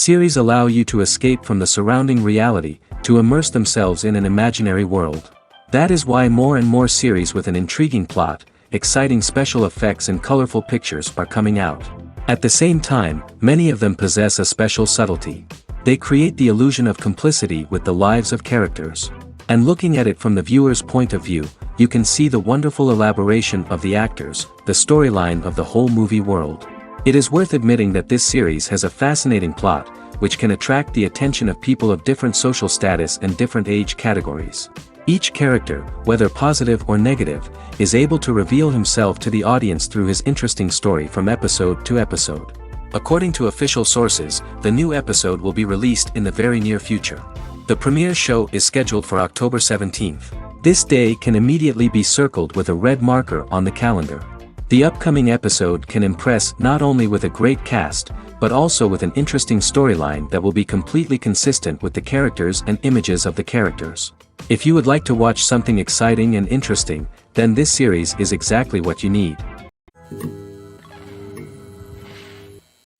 Series allow you to escape from the surrounding reality, to immerse themselves in an imaginary world. That is why more and more series with an intriguing plot, exciting special effects and colorful pictures are coming out. At the same time, many of them possess a special subtlety. They create the illusion of complicity with the lives of characters. And looking at it from the viewer's point of view, you can see the wonderful elaboration of the actors, the storyline of the whole movie world. It is worth admitting that this series has a fascinating plot, which can attract the attention of people of different social status and different age categories. Each character, whether positive or negative, is able to reveal himself to the audience through his interesting story from episode to episode. According to official sources, the new episode will be released in the very near future. The premiere show is scheduled for October 17th. This day can immediately be circled with a red marker on the calendar. The upcoming episode can impress not only with a great cast, but also with an interesting storyline that will be completely consistent with the characters and images of the characters. If you would like to watch something exciting and interesting, then this series is exactly what you need.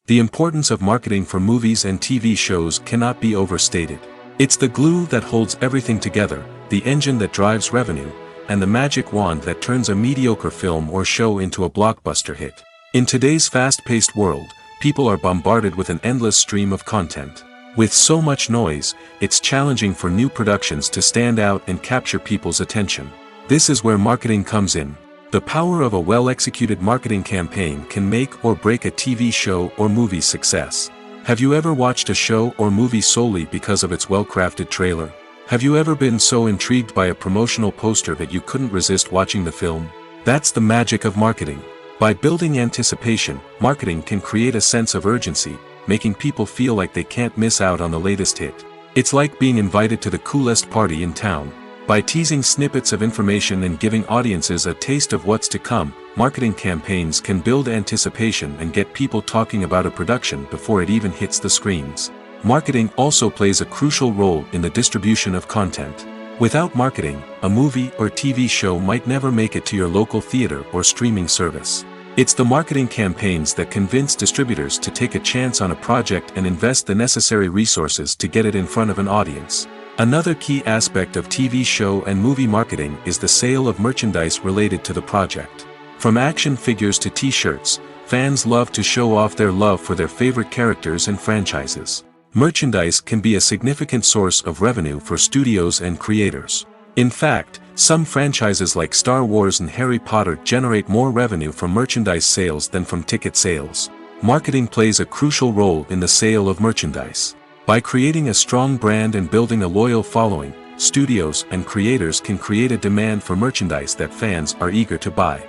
The importance of marketing for movies and TV shows cannot be overstated. It's the glue that holds everything together, the engine that drives revenue, and the magic wand that turns a mediocre film or show into a blockbuster hit. In today's fast-paced world, people are bombarded with an endless stream of content. With so much noise, it's challenging for new productions to stand out and capture people's attention. This is where marketing comes in. The power of a well-executed marketing campaign can make or break a TV show or movie's success. Have you ever watched a show or movie solely because of its well-crafted trailer? Have you ever been so intrigued by a promotional poster that you couldn't resist watching the film? That's the magic of marketing. By building anticipation, marketing can create a sense of urgency, making people feel like they can't miss out on the latest hit. It's like being invited to the coolest party in town. By teasing snippets of information and giving audiences a taste of what's to come, marketing campaigns can build anticipation and get people talking about a production before it even hits the screens. Marketing also plays a crucial role in the distribution of content. Without marketing, a movie or TV show might never make it to your local theater or streaming service. It's the marketing campaigns that convince distributors to take a chance on a project and invest the necessary resources to get it in front of an audience. Another key aspect of TV show and movie marketing is the sale of merchandise related to the project. From action figures to t-shirts, fans love to show off their love for their favorite characters and franchises. Merchandise can be a significant source of revenue for studios and creators. In fact, some franchises like Star Wars and Harry Potter generate more revenue from merchandise sales than from ticket sales. Marketing plays a crucial role in the sale of merchandise. By creating a strong brand and building a loyal following, studios and creators can create a demand for merchandise that fans are eager to buy.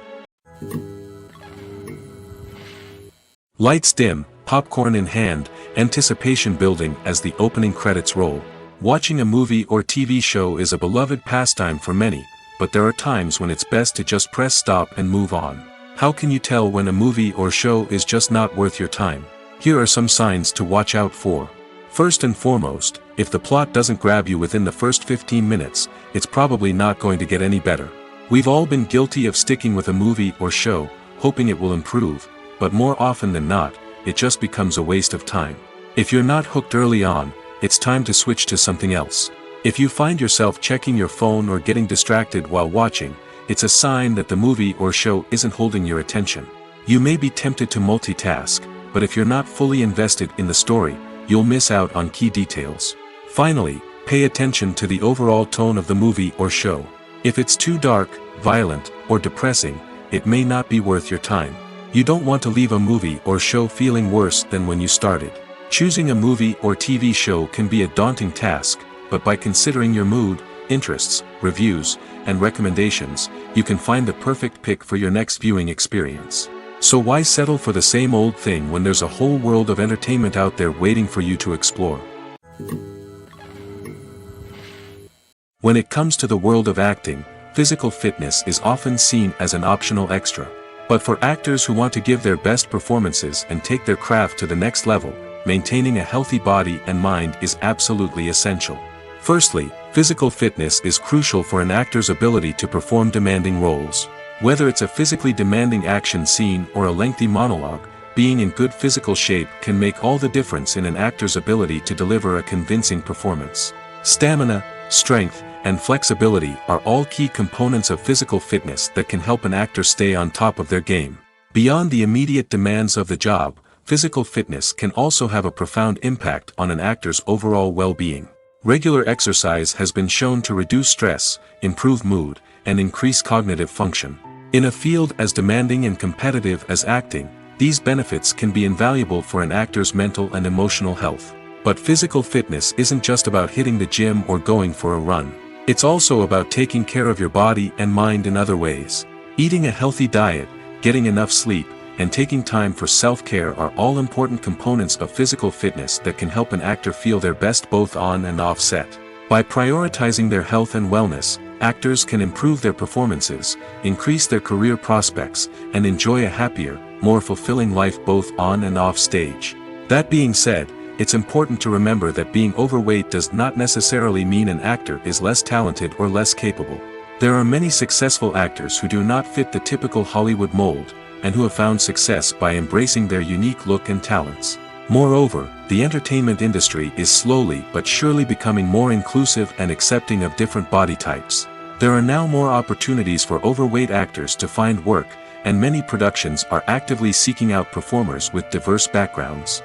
Lights dim, popcorn in hand, anticipation building as the opening credits roll. Watching a movie or TV show is a beloved pastime for many, but there are times when it's best to just press stop and move on. How can you tell when a movie or show is just not worth your time? Here are some signs to watch out for. First and foremost, if the plot doesn't grab you within the first 15 minutes, it's probably not going to get any better. We've all been guilty of sticking with a movie or show, hoping it will improve, but more often than not, it just becomes a waste of time. If you're not hooked early on, it's time to switch to something else. If you find yourself checking your phone or getting distracted while watching, it's a sign that the movie or show isn't holding your attention. You may be tempted to multitask, but if you're not fully invested in the story, you'll miss out on key details. Finally, pay attention to the overall tone of the movie or show. If it's too dark, violent, or depressing, it may not be worth your time. You don't want to leave a movie or show feeling worse than when you started. Choosing a movie or TV show can be a daunting task, but by considering your mood, interests, reviews, and recommendations, you can find the perfect pick for your next viewing experience. So why settle for the same old thing when there's a whole world of entertainment out there waiting for you to explore? When it comes to the world of acting, physical fitness is often seen as an optional extra. But for actors who want to give their best performances and take their craft to the next level, maintaining a healthy body and mind is absolutely essential. Firstly, physical fitness is crucial for an actor's ability to perform demanding roles. Whether it's a physically demanding action scene or a lengthy monologue, being in good physical shape can make all the difference in an actor's ability to deliver a convincing performance. Stamina, strength, and flexibility are all key components of physical fitness that can help an actor stay on top of their game. Beyond the immediate demands of the job, physical fitness can also have a profound impact on an actor's overall well-being. Regular exercise has been shown to reduce stress, improve mood, and increase cognitive function. In a field as demanding and competitive as acting, these benefits can be invaluable for an actor's mental and emotional health. But physical fitness isn't just about hitting the gym or going for a run. It's also about taking care of your body and mind in other ways. Eating a healthy diet, getting enough sleep, and taking time for self-care are all important components of physical fitness that can help an actor feel their best both on and off set. By prioritizing their health and wellness, actors can improve their performances, increase their career prospects, and enjoy a happier, more fulfilling life both on and off stage. That being said, it's important to remember that being overweight does not necessarily mean an actor is less talented or less capable. There are many successful actors who do not fit the typical Hollywood mold, and who have found success by embracing their unique look and talents. Moreover, the entertainment industry is slowly but surely becoming more inclusive and accepting of different body types. There are now more opportunities for overweight actors to find work, and many productions are actively seeking out performers with diverse backgrounds.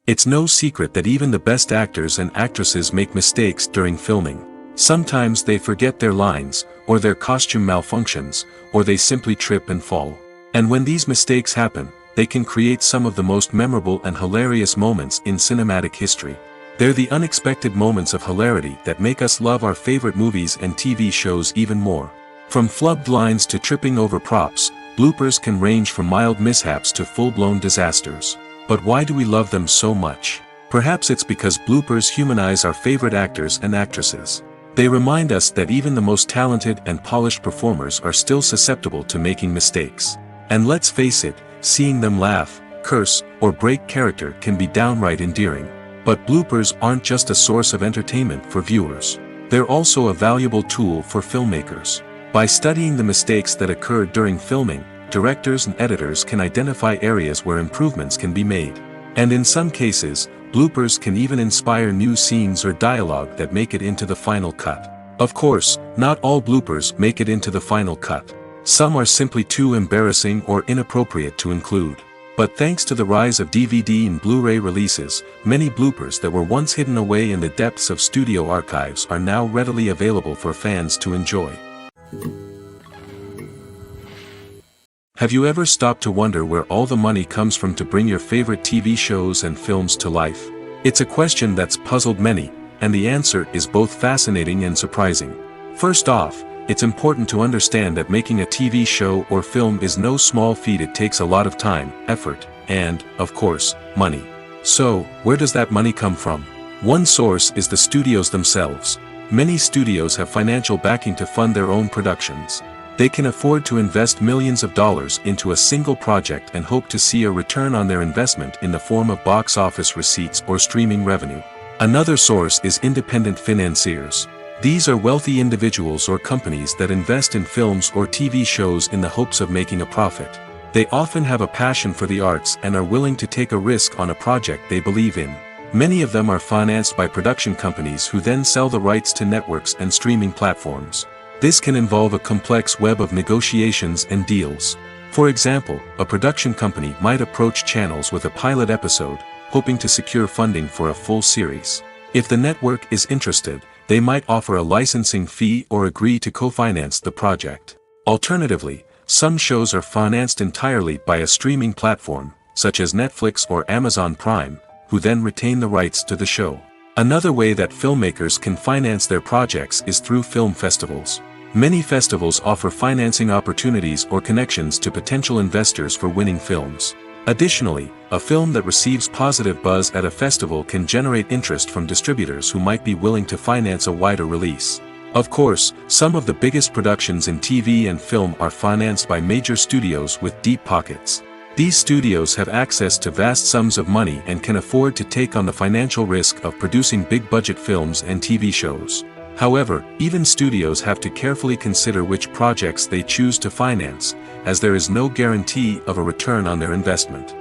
It's no secret that even the best actors and actresses make mistakes during filming. Sometimes they forget their lines, or their costume malfunctions, or they simply trip and fall. And when these mistakes happen, they can create some of the most memorable and hilarious moments in cinematic history. They're the unexpected moments of hilarity that make us love our favorite movies and TV shows even more. From flubbed lines to tripping over props, bloopers can range from mild mishaps to full-blown disasters. But why do we love them so much? Perhaps it's because bloopers humanize our favorite actors and actresses. They remind us that even the most talented and polished performers are still susceptible to making mistakes. And let's face it, seeing them laugh, curse, or break character can be downright endearing. But bloopers aren't just a source of entertainment for viewers. They're also a valuable tool for filmmakers. By studying the mistakes that occurred during filming, directors and editors can identify areas where improvements can be made. And in some cases, bloopers can even inspire new scenes or dialogue that make it into the final cut. Of course, not all bloopers make it into the final cut. Some are simply too embarrassing or inappropriate to include. But thanks to the rise of DVD and Blu-ray releases, many bloopers that were once hidden away in the depths of studio archives are now readily available for fans to enjoy. Have you ever stopped to wonder where all the money comes from to bring your favorite TV shows and films to life? It's a question that's puzzled many, and the answer is both fascinating and surprising. First off, it's important to understand that making a TV show or film is no small feat. It takes a lot of time, effort, and, of course, money. So, where does that money come from? One source is the studios themselves. Many studios have financial backing to fund their own productions. They can afford to invest millions of dollars into a single project and hope to see a return on their investment in the form of box office receipts or streaming revenue. Another source is independent financiers. These are wealthy individuals or companies that invest in films or TV shows in the hopes of making a profit. They often have a passion for the arts and are willing to take a risk on a project they believe in. Many of them are financed by production companies who then sell the rights to networks and streaming platforms. This can involve a complex web of negotiations and deals. For example, a production company might approach channels with a pilot episode, hoping to secure funding for a full series. If the network is interested, they might offer a licensing fee or agree to co-finance the project. Alternatively, some shows are financed entirely by a streaming platform, such as Netflix or Amazon Prime, who then retain the rights to the show. Another way that filmmakers can finance their projects is through film festivals. Many festivals offer financing opportunities or connections to potential investors for winning films. Additionally, a film that receives positive buzz at a festival can generate interest from distributors who might be willing to finance a wider release. Of course, some of the biggest productions in TV and film are financed by major studios with deep pockets. These studios have access to vast sums of money and can afford to take on the financial risk of producing big-budget films and TV shows. However, even studios have to carefully consider which projects they choose to finance, as there is no guarantee of a return on their investment.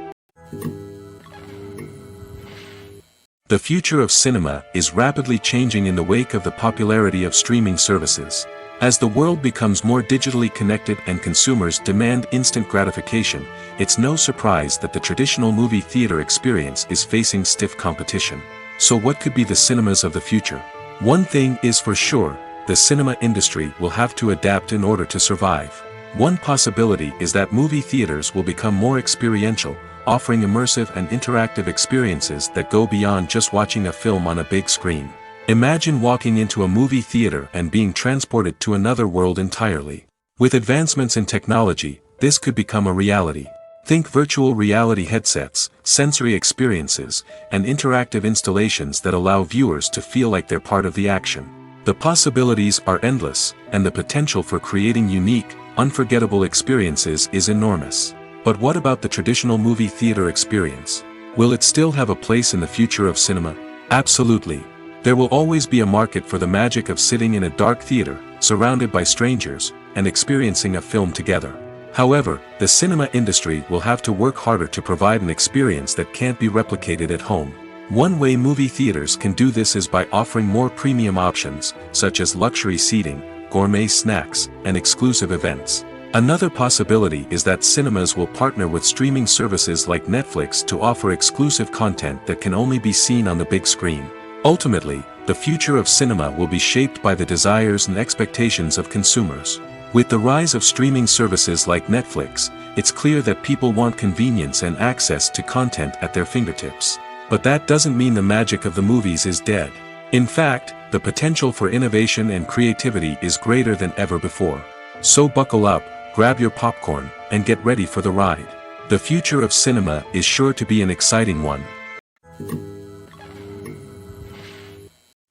The future of cinema is rapidly changing in the wake of the popularity of streaming services. As the world becomes more digitally connected and consumers demand instant gratification, it's no surprise that the traditional movie theater experience is facing stiff competition. So what could be the cinemas of the future? One thing is for sure, the cinema industry will have to adapt in order to survive. One possibility is that movie theaters will become more experiential, offering immersive and interactive experiences that go beyond just watching a film on a big screen. Imagine walking into a movie theater and being transported to another world entirely. With advancements in technology, this could become a reality. Think virtual reality headsets, sensory experiences, and interactive installations that allow viewers to feel like they're part of the action. The possibilities are endless, and the potential for creating unique, unforgettable experiences is enormous. But what about the traditional movie theater experience? Will it still have a place in the future of cinema? Absolutely. There will always be a market for the magic of sitting in a dark theater, surrounded by strangers, and experiencing a film together. However, the cinema industry will have to work harder to provide an experience that can't be replicated at home. One way movie theaters can do this is by offering more premium options, such as luxury seating, gourmet snacks, and exclusive events. Another possibility is that cinemas will partner with streaming services like Netflix to offer exclusive content that can only be seen on the big screen. Ultimately, the future of cinema will be shaped by the desires and expectations of consumers. With the rise of streaming services like Netflix, it's clear that people want convenience and access to content at their fingertips. But that doesn't mean the magic of the movies is dead. In fact, the potential for innovation and creativity is greater than ever before. So buckle up, grab your popcorn, and get ready for the ride. The future of cinema is sure to be an exciting one.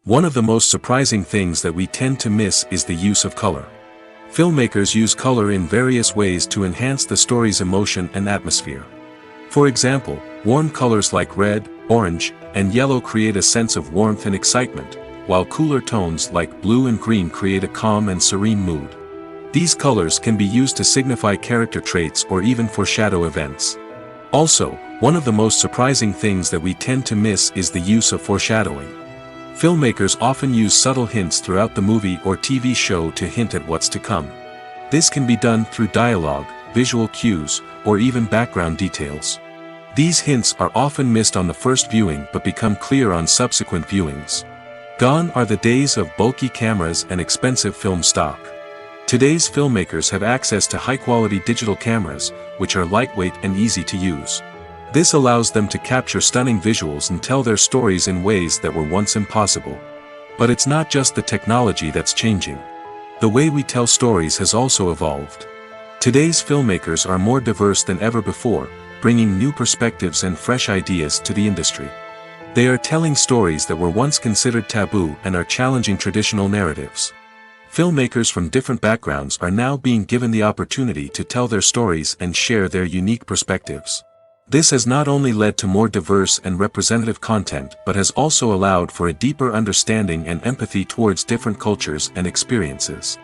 One of the most surprising things that we tend to miss is the use of color. Filmmakers use color in various ways to enhance the story's emotion and atmosphere. For example, warm colors like red, orange, and yellow create a sense of warmth and excitement, while cooler tones like blue and green create a calm and serene mood. These colors can be used to signify character traits or even foreshadow events. Also, one of the most surprising things that we tend to miss is the use of foreshadowing. Filmmakers often use subtle hints throughout the movie or TV show to hint at what's to come. This can be done through dialogue, visual cues, or even background details. These hints are often missed on the first viewing but become clear on subsequent viewings. Gone are the days of bulky cameras and expensive film stock. Today's filmmakers have access to high-quality digital cameras, which are lightweight and easy to use. This allows them to capture stunning visuals and tell their stories in ways that were once impossible. But it's not just the technology that's changing. The way we tell stories has also evolved. Today's filmmakers are more diverse than ever before, bringing new perspectives and fresh ideas to the industry. They are telling stories that were once considered taboo and are challenging traditional narratives. Filmmakers from different backgrounds are now being given the opportunity to tell their stories and share their unique perspectives. This has not only led to more diverse and representative content but has also allowed for a deeper understanding and empathy towards different cultures and experiences.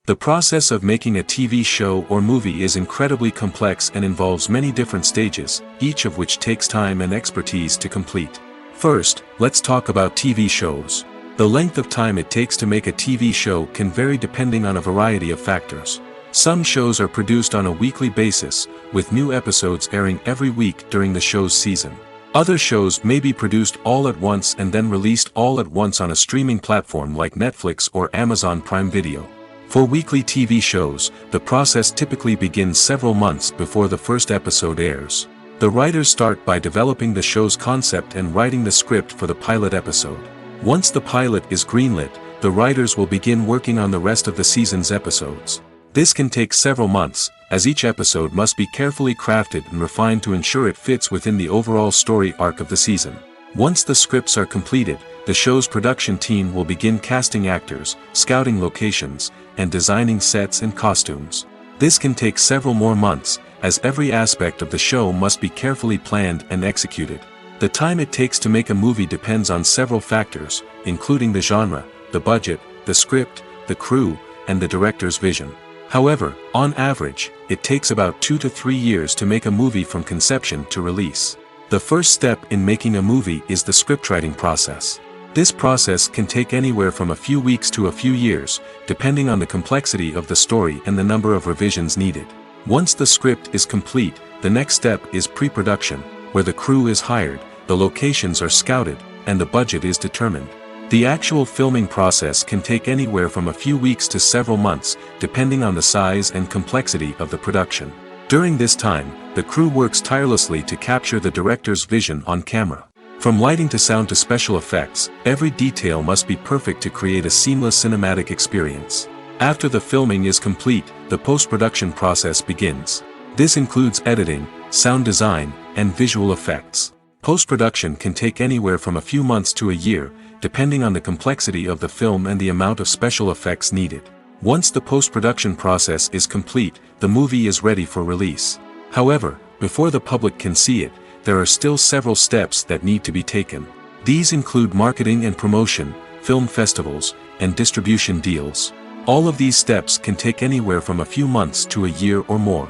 The process of making a TV show or movie is incredibly complex and involves many different stages, each of which takes time and expertise to complete. First, let's talk about TV shows. The length of time it takes to make a TV show can vary depending on a variety of factors. Some shows are produced on a weekly basis, with new episodes airing every week during the show's season. Other shows may be produced all at once and then released all at once on a streaming platform like Netflix or Amazon Prime Video. For weekly TV shows, the process typically begins several months before the first episode airs. The writers start by developing the show's concept and writing the script for the pilot episode. Once the pilot is greenlit, the writers will begin working on the rest of the season's episodes. This can take several months, as each episode must be carefully crafted and refined to ensure it fits within the overall story arc of the season. Once the scripts are completed, the show's production team will begin casting actors, scouting locations, and designing sets and costumes. This can take several more months, as every aspect of the show must be carefully planned and executed. The time it takes to make a movie depends on several factors, including the genre, the budget, the script, the crew, and the director's vision. However, on average, it takes about 2 to 3 years to make a movie from conception to release. The first step in making a movie is the scriptwriting process. This process can take anywhere from a few weeks to a few years, depending on the complexity of the story and the number of revisions needed. Once the script is complete, the next step is pre-production, where the crew is hired, the locations are scouted, and the budget is determined. The actual filming process can take anywhere from a few weeks to several months, depending on the size and complexity of the production. During this time, the crew works tirelessly to capture the director's vision on camera. From lighting to sound to special effects, every detail must be perfect to create a seamless cinematic experience. After the filming is complete, the post-production process begins. This includes editing, sound design, and visual effects. Post-production can take anywhere from a few months to a year, depending on the complexity of the film and the amount of special effects needed. Once the post-production process is complete, the movie is ready for release. However, before the public can see it, there are still several steps that need to be taken. These include marketing and promotion, film festivals, and distribution deals. All of these steps can take anywhere from a few months to a year or more.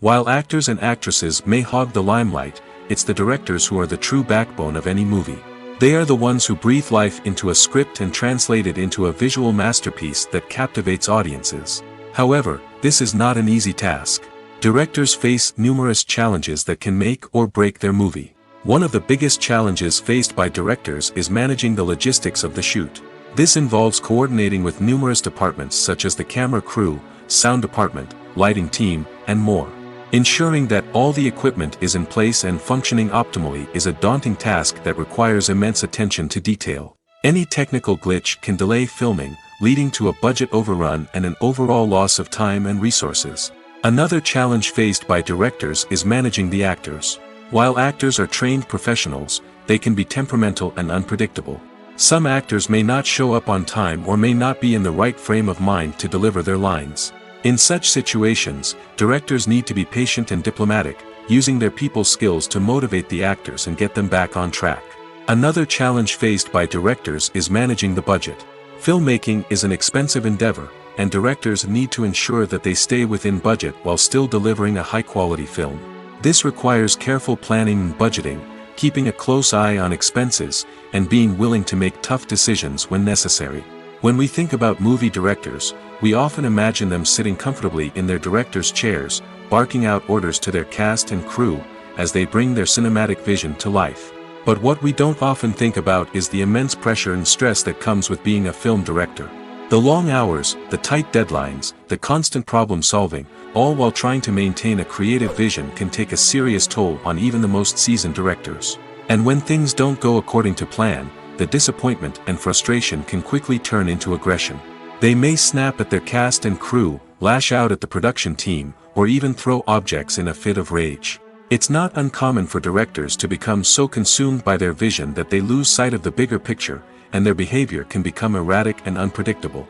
While actors and actresses may hog the limelight, it's the directors who are the true backbone of any movie. They are the ones who breathe life into a script and translate it into a visual masterpiece that captivates audiences. However, this is not an easy task. Directors face numerous challenges that can make or break their movie. One of the biggest challenges faced by directors is managing the logistics of the shoot. This involves coordinating with numerous departments such as the camera crew, sound department, lighting team, and more. Ensuring that all the equipment is in place and functioning optimally is a daunting task that requires immense attention to detail. Any technical glitch can delay filming, leading to a budget overrun and an overall loss of time and resources. Another challenge faced by directors is managing the actors. While actors are trained professionals, they can be temperamental and unpredictable. Some actors may not show up on time or may not be in the right frame of mind to deliver their lines. In such situations, directors need to be patient and diplomatic, using their people skills to motivate the actors and get them back on track. Another challenge faced by directors is managing the budget. Filmmaking is an expensive endeavor, and directors need to ensure that they stay within budget while still delivering a high-quality film. This requires careful planning and budgeting, keeping a close eye on expenses, and being willing to make tough decisions when necessary. When we think about movie directors, we often imagine them sitting comfortably in their director's chairs, barking out orders to their cast and crew, as they bring their cinematic vision to life. But what we don't often think about is the immense pressure and stress that comes with being a film director. The long hours, the tight deadlines, the constant problem solving, all while trying to maintain a creative vision can take a serious toll on even the most seasoned directors. And when things don't go according to plan, the disappointment and frustration can quickly turn into aggression. They may snap at their cast and crew, lash out at the production team, or even throw objects in a fit of rage. It's not uncommon for directors to become so consumed by their vision that they lose sight of the bigger picture, and their behavior can become erratic and unpredictable.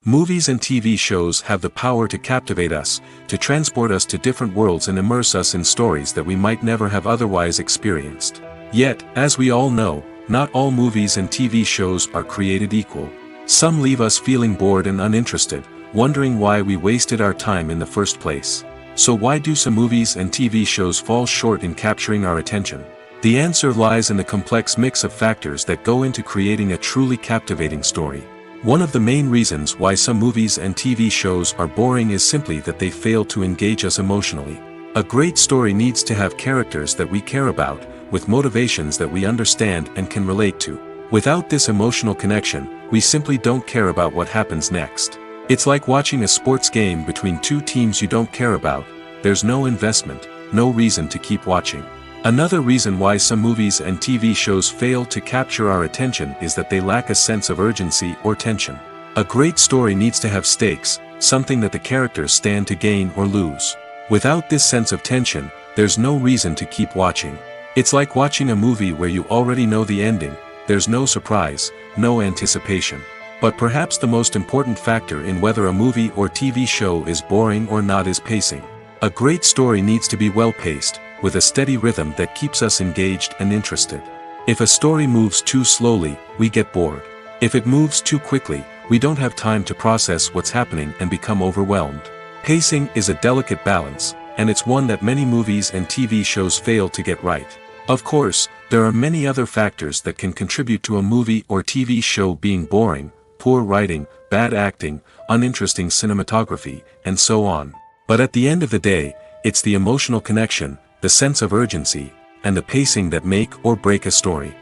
Movies and TV shows have the power to captivate us, to transport us to different worlds and immerse us in stories that we might never have otherwise experienced. Yet, as we all know, not all movies and TV shows are created equal. Some leave us feeling bored and uninterested, wondering why we wasted our time in the first place. So why do some movies and TV shows fall short in capturing our attention? The answer lies in the complex mix of factors that go into creating a truly captivating story. One of the main reasons why some movies and TV shows are boring is simply that they fail to engage us emotionally. A great story needs to have characters that we care about, with motivations that we understand and can relate to. Without this emotional connection, we simply don't care about what happens next. It's like watching a sports game between two teams you don't care about. There's no investment, no reason to keep watching. Another reason why some movies and TV shows fail to capture our attention is that they lack a sense of urgency or tension. A great story needs to have stakes, something that the characters stand to gain or lose. Without this sense of tension, there's no reason to keep watching. It's like watching a movie where you already know the ending. There's no surprise, no anticipation. But perhaps the most important factor in whether a movie or TV show is boring or not is pacing. A great story needs to be well-paced, with a steady rhythm that keeps us engaged and interested. If a story moves too slowly, we get bored. If it moves too quickly, we don't have time to process what's happening and become overwhelmed. Pacing is a delicate balance, and it's one that many movies and TV shows fail to get right. Of course, there are many other factors that can contribute to a movie or TV show being boring: poor writing, bad acting, uninteresting cinematography, and so on. But at the end of the day, it's the emotional connection, the sense of urgency, and the pacing that make or break a story.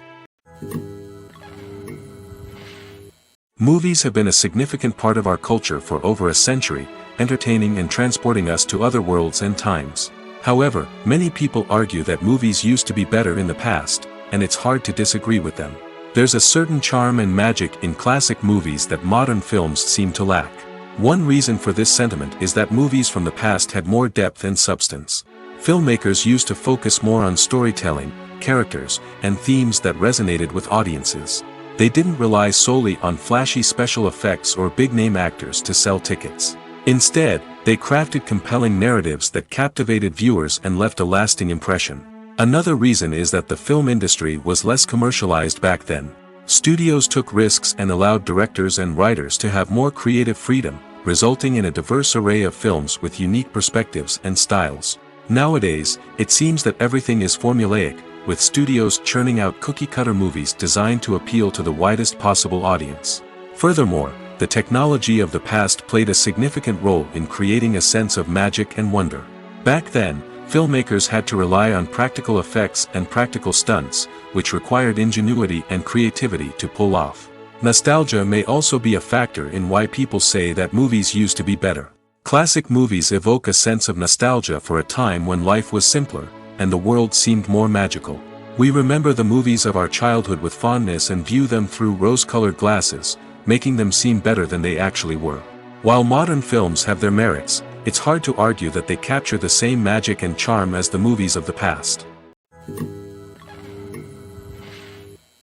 Movies have been a significant part of our culture for over a century, entertaining and transporting us to other worlds and times. However, many people argue that movies used to be better in the past, and it's hard to disagree with them. There's a certain charm and magic in classic movies that modern films seem to lack. One reason for this sentiment is that movies from the past had more depth and substance. Filmmakers used to focus more on storytelling, characters, and themes that resonated with audiences. They didn't rely solely on flashy special effects or big-name actors to sell tickets. Instead, they crafted compelling narratives that captivated viewers and left a lasting impression. Another reason is that the film industry was less commercialized back then. Studios took risks and allowed directors and writers to have more creative freedom, resulting in a diverse array of films with unique perspectives and styles. Nowadays, it seems that everything is formulaic, with studios churning out cookie-cutter movies designed to appeal to the widest possible audience. Furthermore, the technology of the past played a significant role in creating a sense of magic and wonder. Back then, filmmakers had to rely on practical effects and practical stunts, which required ingenuity and creativity to pull off. Nostalgia may also be a factor in why people say that movies used to be better. Classic movies evoke a sense of nostalgia for a time when life was simpler, and the world seemed more magical. We remember the movies of our childhood with fondness and view them through rose-colored glasses, making them seem better than they actually were. While modern films have their merits, it's hard to argue that they capture the same magic and charm as the movies of the past.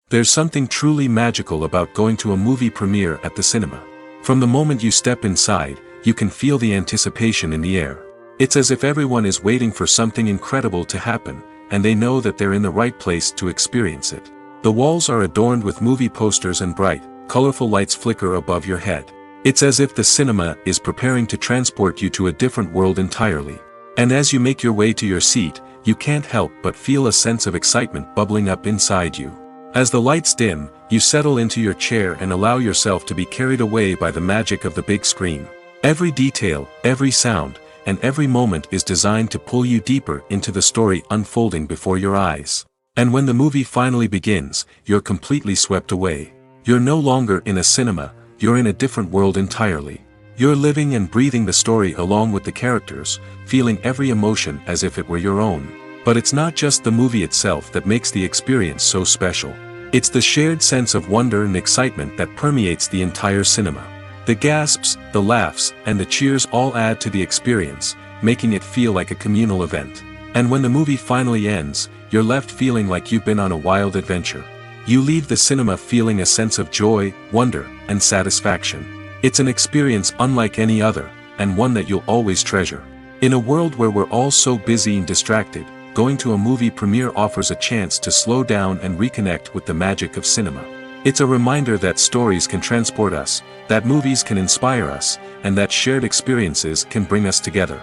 There's something truly magical about going to a movie premiere at the cinema. From the moment you step inside, you can feel the anticipation in the air. It's as if everyone is waiting for something incredible to happen, and they know that they're in the right place to experience it. The walls are adorned with movie posters and bright, colorful lights flicker above your head. It's as if the cinema is preparing to transport you to a different world entirely. And as you make your way to your seat, you can't help but feel a sense of excitement bubbling up inside you. As the lights dim, you settle into your chair and allow yourself to be carried away by the magic of the big screen. Every detail, every sound, and every moment is designed to pull you deeper into the story unfolding before your eyes. And when the movie finally begins, you're completely swept away. You're no longer in a cinema, you're in a different world entirely. You're living and breathing the story along with the characters, feeling every emotion as if it were your own. But it's not just the movie itself that makes the experience so special. It's the shared sense of wonder and excitement that permeates the entire cinema. The gasps, the laughs, and the cheers all add to the experience, making it feel like a communal event. And when the movie finally ends, you're left feeling like you've been on a wild adventure. You leave the cinema feeling a sense of joy, wonder, and satisfaction. It's an experience unlike any other, and one that you'll always treasure. In a world where we're all so busy and distracted, going to a movie premiere offers a chance to slow down and reconnect with the magic of cinema. It's a reminder that stories can transport us, that movies can inspire us, and that shared experiences can bring us together.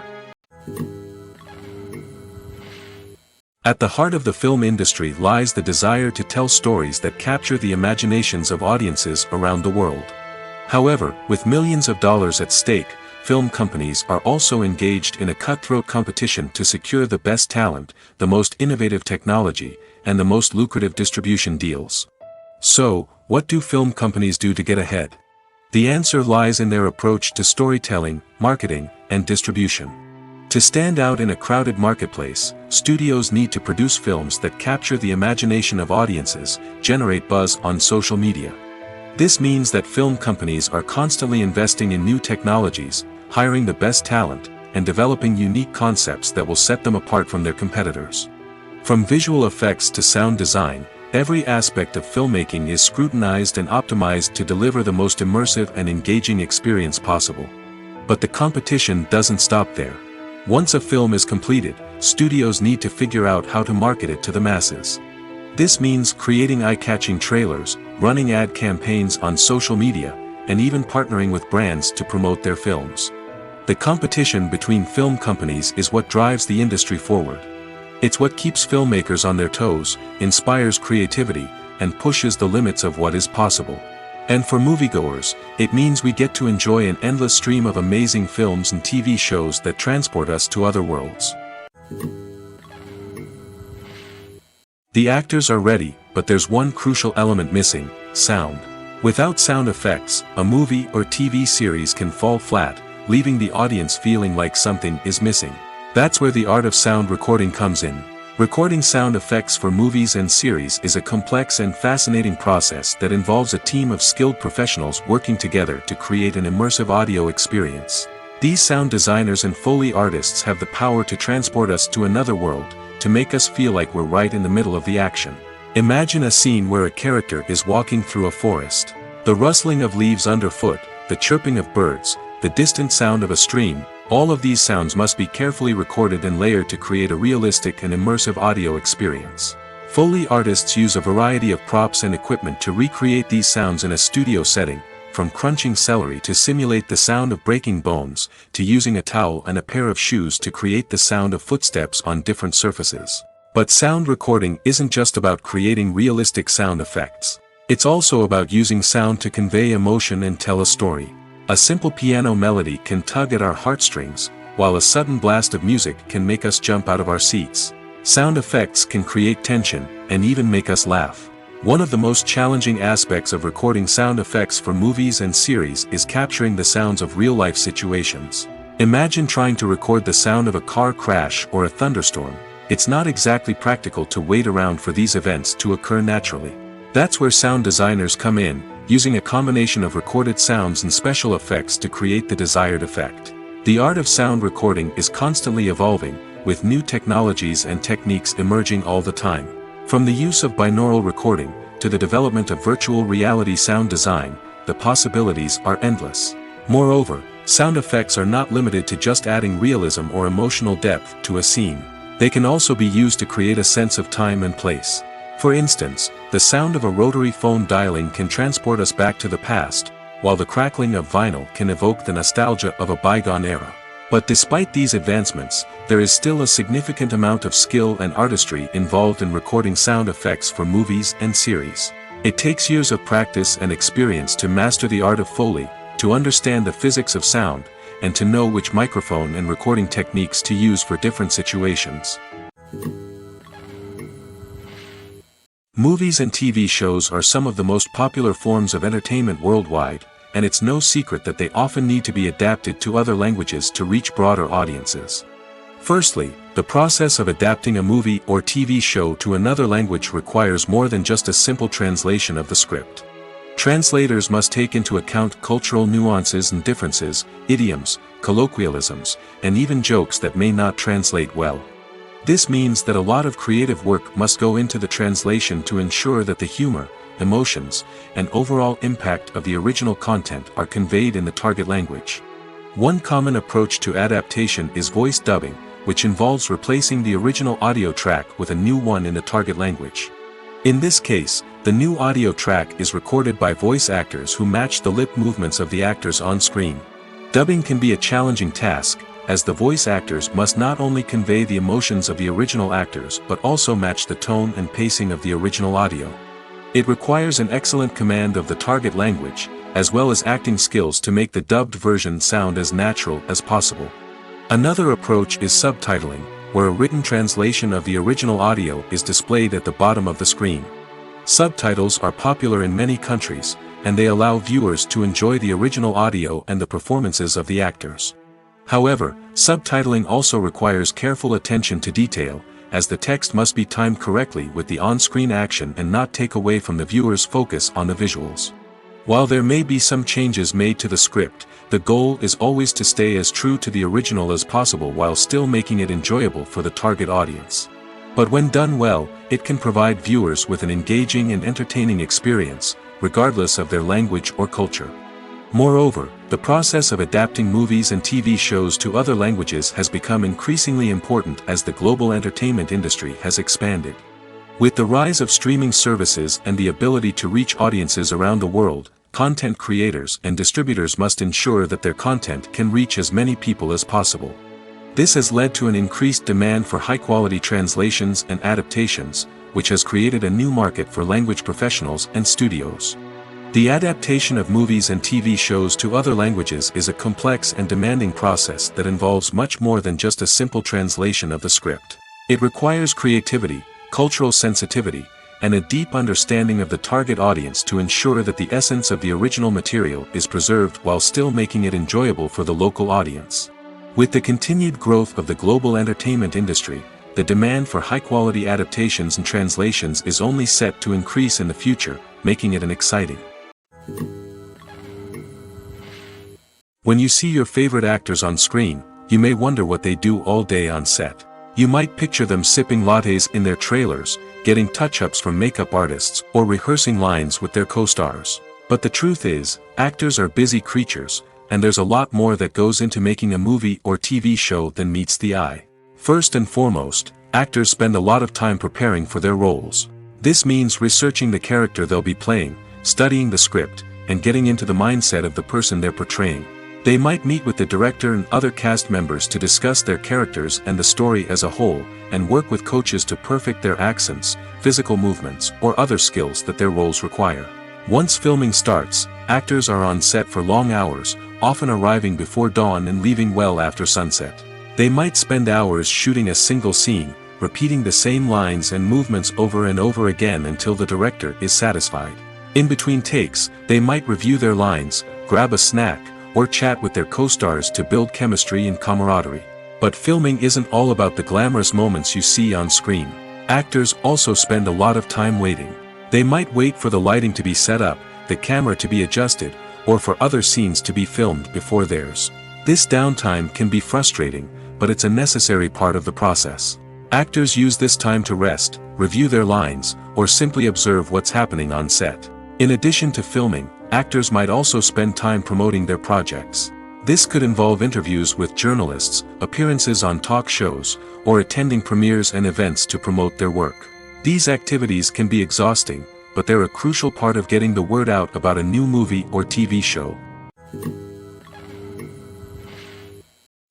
At the heart of the film industry lies the desire to tell stories that capture the imaginations of audiences around the world. However, with millions of dollars at stake, film companies are also engaged in a cutthroat competition to secure the best talent, the most innovative technology, and the most lucrative distribution deals. So, what do film companies do to get ahead? The answer lies in their approach to storytelling, marketing, and distribution. To stand out in a crowded marketplace, studios need to produce films that capture the imagination of audiences, generate buzz on social media. This means that film companies are constantly investing in new technologies, hiring the best talent, and developing unique concepts that will set them apart from their competitors. From visual effects to sound design, Every aspect of filmmaking is scrutinized and optimized to deliver the most immersive and engaging experience possible. But the competition doesn't stop there. Once a film is completed, studios need to figure out how to market it to the masses. This means creating eye-catching trailers, running ad campaigns on social media, and even partnering with brands to promote their films. The competition between film companies is what drives the industry forward. It's what keeps filmmakers on their toes, inspires creativity, and pushes the limits of what is possible. And for moviegoers, it means we get to enjoy an endless stream of amazing films and TV shows that transport us to other worlds. The actors are ready, but there's one crucial element missing: sound. Without sound effects, a movie or TV series can fall flat, leaving the audience feeling like something is missing. That's where the art of sound recording comes in. Recording sound effects for movies and series is a complex and fascinating process that involves a team of skilled professionals working together to create an immersive audio experience. These sound designers and Foley artists have the power to transport us to another world, to make us feel like we're right in the middle of the action. Imagine a scene where a character is walking through a forest. The rustling of leaves underfoot, the chirping of birds, the distant sound of a stream, all of these sounds must be carefully recorded and layered to create a realistic and immersive audio experience. Foley artists use a variety of props and equipment to recreate these sounds in a studio setting, from crunching celery to simulate the sound of breaking bones, to using a towel and a pair of shoes to create the sound of footsteps on different surfaces. But sound recording isn't just about creating realistic sound effects. It's also about using sound to convey emotion and tell a story. A simple piano melody can tug at our heartstrings, while a sudden blast of music can make us jump out of our seats. Sound effects can create tension, and even make us laugh. One of the most challenging aspects of recording sound effects for movies and series is capturing the sounds of real-life situations. Imagine trying to record the sound of a car crash or a thunderstorm. It's not exactly practical to wait around for these events to occur naturally. That's where sound designers come in, using a combination of recorded sounds and special effects to create the desired effect. The art of sound recording is constantly evolving, with new technologies and techniques emerging all the time. From the use of binaural recording, to the development of virtual reality sound design, the possibilities are endless. Moreover, sound effects are not limited to just adding realism or emotional depth to a scene. They can also be used to create a sense of time and place. For instance, the sound of a rotary phone dialing can transport us back to the past, while the crackling of vinyl can evoke the nostalgia of a bygone era. But despite these advancements, there is still a significant amount of skill and artistry involved in recording sound effects for movies and series. It takes years of practice and experience to master the art of Foley, to understand the physics of sound, and to know which microphone and recording techniques to use for different situations. Movies and TV shows are some of the most popular forms of entertainment worldwide, and it's no secret that they often need to be adapted to other languages to reach broader audiences. Firstly, the process of adapting a movie or TV show to another language requires more than just a simple translation of the script. Translators must take into account cultural nuances and differences, idioms, colloquialisms, and even jokes that may not translate well. This means that a lot of creative work must go into the translation to ensure that the humor, emotions, and overall impact of the original content are conveyed in the target language. One common approach to adaptation is voice dubbing, which involves replacing the original audio track with a new one in the target language. In this case, the new audio track is recorded by voice actors who match the lip movements of the actors on screen. Dubbing can be a challenging task, as the voice actors must not only convey the emotions of the original actors but also match the tone and pacing of the original audio. It requires an excellent command of the target language, as well as acting skills to make the dubbed version sound as natural as possible. Another approach is subtitling, where a written translation of the original audio is displayed at the bottom of the screen. Subtitles are popular in many countries, and they allow viewers to enjoy the original audio and the performances of the actors. However, subtitling also requires careful attention to detail, as the text must be timed correctly with the on-screen action and not take away from the viewer's focus on the visuals. While there may be some changes made to the script, the goal is always to stay as true to the original as possible while still making it enjoyable for the target audience. But when done well, it can provide viewers with an engaging and entertaining experience, regardless of their language or culture. Moreover, the process of adapting movies and TV shows to other languages has become increasingly important as the global entertainment industry has expanded. With the rise of streaming services and the ability to reach audiences around the world, content creators and distributors must ensure that their content can reach as many people as possible. This has led to an increased demand for high-quality translations and adaptations, which has created a new market for language professionals and studios. The adaptation of movies and TV shows to other languages is a complex and demanding process that involves much more than just a simple translation of the script. It requires creativity, cultural sensitivity, and a deep understanding of the target audience to ensure that the essence of the original material is preserved while still making it enjoyable for the local audience. With the continued growth of the global entertainment industry, the demand for high-quality adaptations and translations is only set to increase in the future, making it an exciting. When you see your favorite actors on screen, you may wonder what they do all day on set. You might picture them sipping lattes in their trailers, getting touch-ups from makeup artists, or rehearsing lines with their co-stars. But the truth is, actors are busy creatures, and there's a lot more that goes into making a movie or TV show than meets the eye. First and foremost, actors spend a lot of time preparing for their roles. This means researching the character they'll be playing, studying the script, and getting into the mindset of the person they're portraying. They might meet with the director and other cast members to discuss their characters and the story as a whole, and work with coaches to perfect their accents, physical movements, or other skills that their roles require. Once filming starts, actors are on set for long hours, often arriving before dawn and leaving well after sunset. They might spend hours shooting a single scene, repeating the same lines and movements over and over again until the director is satisfied. In between takes, they might review their lines, grab a snack, or chat with their co-stars to build chemistry and camaraderie. But filming isn't all about the glamorous moments you see on screen. Actors also spend a lot of time waiting. They might wait for the lighting to be set up, the camera to be adjusted, or for other scenes to be filmed before theirs. This downtime can be frustrating, but it's a necessary part of the process. Actors use this time to rest, review their lines, or simply observe what's happening on set. In addition to filming, actors might also spend time promoting their projects. This could involve interviews with journalists, appearances on talk shows, or attending premieres and events to promote their work. These activities can be exhausting, but they're a crucial part of getting the word out about a new movie or TV show.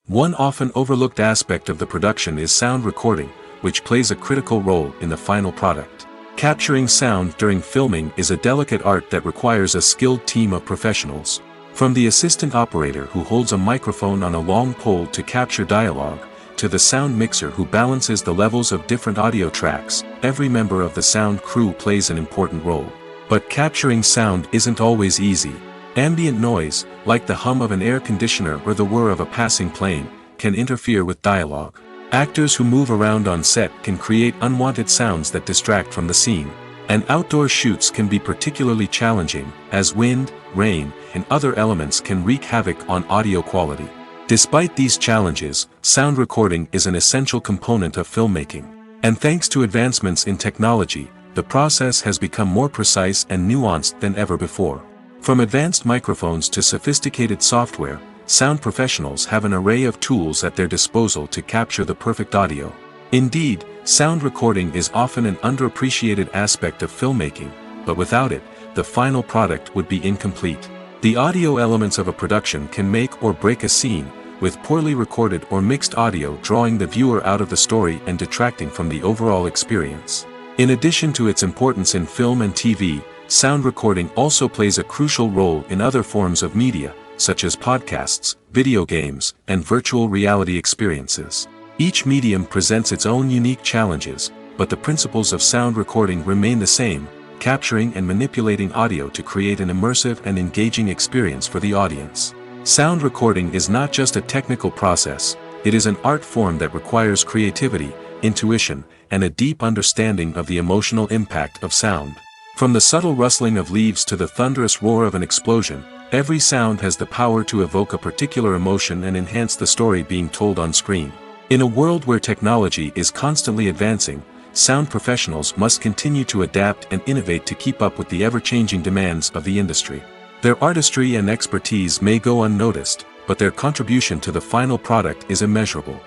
One often overlooked aspect of the production is sound recording, which plays a critical role in the final product. Capturing sound during filming is a delicate art that requires a skilled team of professionals. From the assistant operator who holds a microphone on a long pole to capture dialogue, to the sound mixer who balances the levels of different audio tracks, every member of the sound crew plays an important role. But capturing sound isn't always easy. Ambient noise, like the hum of an air conditioner or the whir of a passing plane, can interfere with dialogue. Actors who move around on set can create unwanted sounds that distract from the scene. And outdoor shoots can be particularly challenging, as wind, rain, and other elements can wreak havoc on audio quality. Despite these challenges, sound recording is an essential component of filmmaking. And thanks to advancements in technology, the process has become more precise and nuanced than ever before. From advanced microphones to sophisticated software, sound professionals have an array of tools at their disposal to capture the perfect audio. Indeed, sound recording is often an underappreciated aspect of filmmaking, but without it, the final product would be incomplete. The audio elements of a production can make or break a scene, with poorly recorded or mixed audio drawing the viewer out of the story and detracting from the overall experience. In addition to its importance in film and TV, sound recording also plays a crucial role in other forms of media, such as podcasts, video games, and virtual reality experiences. Each medium presents its own unique challenges, but the principles of sound recording remain the same, capturing and manipulating audio to create an immersive and engaging experience for the audience. Sound recording is not just a technical process, it is an art form that requires creativity, intuition, and a deep understanding of the emotional impact of sound. From the subtle rustling of leaves to the thunderous roar of an explosion, every sound has the power to evoke a particular emotion and enhance the story being told on screen. In a world where technology is constantly advancing, sound professionals must continue to adapt and innovate to keep up with the ever-changing demands of the industry. Their artistry and expertise may go unnoticed, but their contribution to the final product is immeasurable.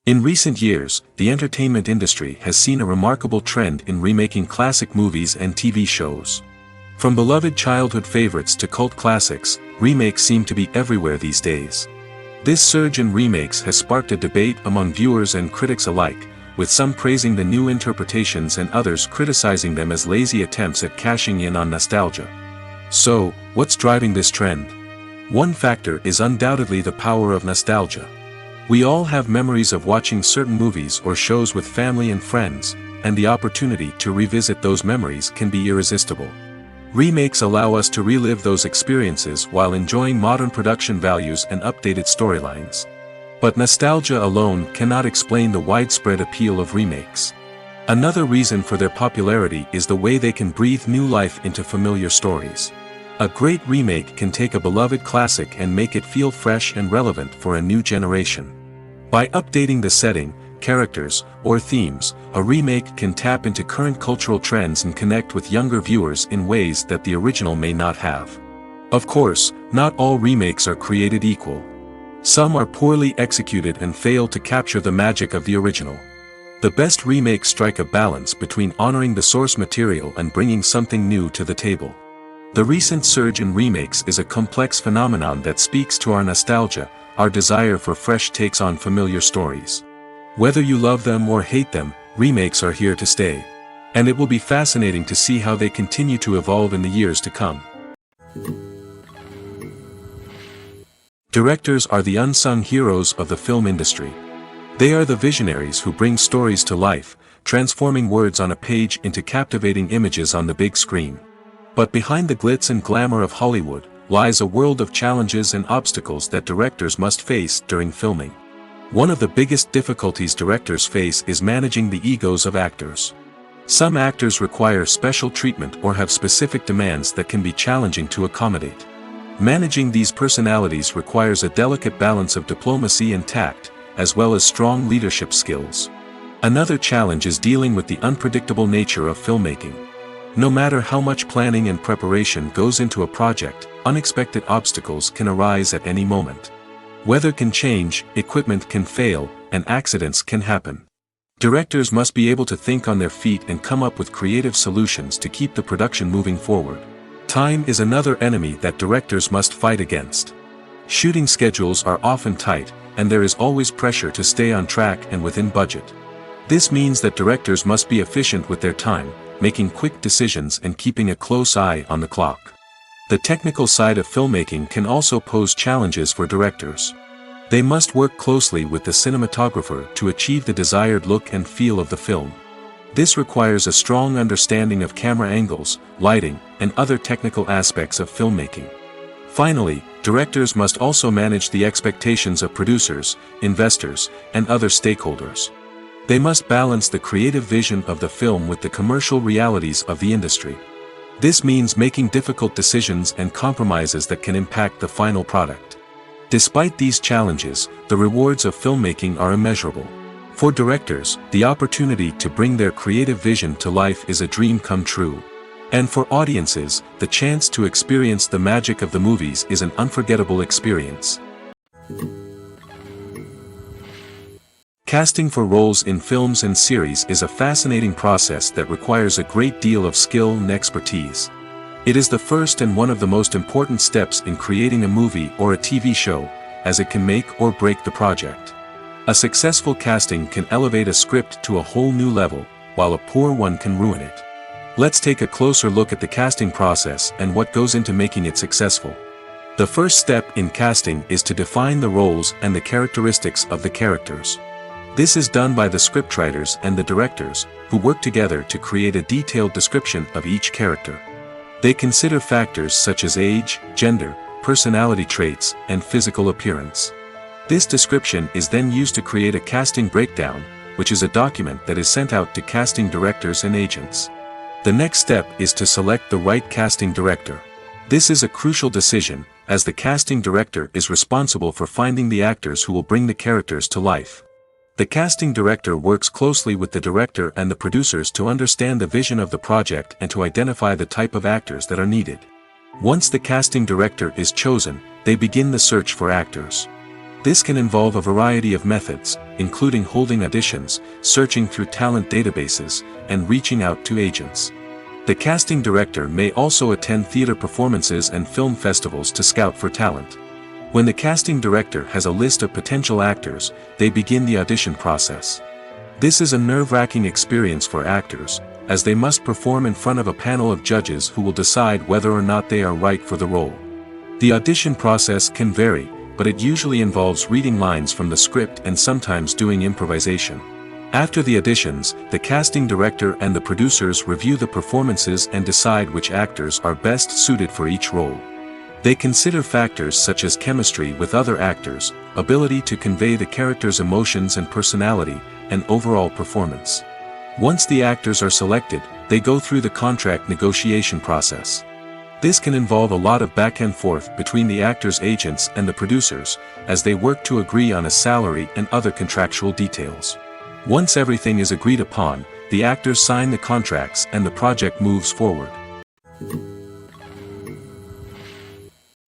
In recent years, the entertainment industry has seen a remarkable trend in remaking classic movies and TV shows. From beloved childhood favorites to cult classics, remakes seem to be everywhere these days. This surge in remakes has sparked a debate among viewers and critics alike, with some praising the new interpretations and others criticizing them as lazy attempts at cashing in on nostalgia. So, what's driving this trend? One factor is undoubtedly the power of nostalgia. We all have memories of watching certain movies or shows with family and friends, and the opportunity to revisit those memories can be irresistible. Remakes allow us to relive those experiences while enjoying modern production values and updated storylines. But nostalgia alone cannot explain the widespread appeal of remakes. Another reason for their popularity is the way they can breathe new life into familiar stories. A great remake can take a beloved classic and make it feel fresh and relevant for a new generation. By updating the setting, characters, or themes, a remake can tap into current cultural trends and connect with younger viewers in ways that the original may not have. Of course, not all remakes are created equal. Some are poorly executed and fail to capture the magic of the original. The best remakes strike a balance between honoring the source material and bringing something new to the table. The recent surge in remakes is a complex phenomenon that speaks to our nostalgia, our desire for fresh takes on familiar stories. Whether you love them or hate them, remakes are here to stay. And it will be fascinating to see how they continue to evolve in the years to come. Directors are the unsung heroes of the film industry. They are the visionaries who bring stories to life, transforming words on a page into captivating images on the big screen. But behind the glitz and glamour of Hollywood, lies a world of challenges and obstacles that directors must face during filming. One of the biggest difficulties directors face is managing the egos of actors. Some actors require special treatment or have specific demands that can be challenging to accommodate. Managing these personalities requires a delicate balance of diplomacy and tact, as well as strong leadership skills. Another challenge is dealing with the unpredictable nature of filmmaking. No matter how much planning and preparation goes into a project, unexpected obstacles can arise at any moment. Weather can change, equipment can fail, and accidents can happen. Directors must be able to think on their feet and come up with creative solutions to keep the production moving forward. Time is another enemy that directors must fight against. Shooting schedules are often tight, and there is always pressure to stay on track and within budget. This means that directors must be efficient with their time, making quick decisions and keeping a close eye on the clock. The technical side of filmmaking can also pose challenges for directors. They must work closely with the cinematographer to achieve the desired look and feel of the film. This requires a strong understanding of camera angles, lighting, and other technical aspects of filmmaking. Finally, directors must also manage the expectations of producers, investors, and other stakeholders. They must balance the creative vision of the film with the commercial realities of the industry. This means making difficult decisions and compromises that can impact the final product. Despite these challenges, the rewards of filmmaking are immeasurable. For directors, the opportunity to bring their creative vision to life is a dream come true. And for audiences, the chance to experience the magic of the movies is an unforgettable experience. Casting for roles in films and series is a fascinating process that requires a great deal of skill and expertise. It is the first and one of the most important steps in creating a movie or a TV show, as it can make or break the project. A successful casting can elevate a script to a whole new level, while a poor one can ruin it. Let's take a closer look at the casting process and what goes into making it successful. The first step in casting is to define the roles and the characteristics of the characters. This is done by the scriptwriters and the directors, who work together to create a detailed description of each character. They consider factors such as age, gender, personality traits, and physical appearance. This description is then used to create a casting breakdown, which is a document that is sent out to casting directors and agents. The next step is to select the right casting director. This is a crucial decision, as the casting director is responsible for finding the actors who will bring the characters to life. The casting director works closely with the director and the producers to understand the vision of the project and to identify the type of actors that are needed. Once the casting director is chosen, they begin the search for actors. This can involve a variety of methods, including holding auditions, searching through talent databases, and reaching out to agents. The casting director may also attend theater performances and film festivals to scout for talent. When the casting director has a list of potential actors, they begin the audition process. This is a nerve-wracking experience for actors, as they must perform in front of a panel of judges who will decide whether or not they are right for the role. The audition process can vary, but it usually involves reading lines from the script and sometimes doing improvisation. After the auditions, the casting director and the producers review the performances and decide which actors are best suited for each role. They consider factors such as chemistry with other actors, ability to convey the character's emotions and personality, and overall performance. Once the actors are selected, they go through the contract negotiation process. This can involve a lot of back and forth between the actors' agents and the producers, as they work to agree on a salary and other contractual details. Once everything is agreed upon, the actors sign the contracts and the project moves forward.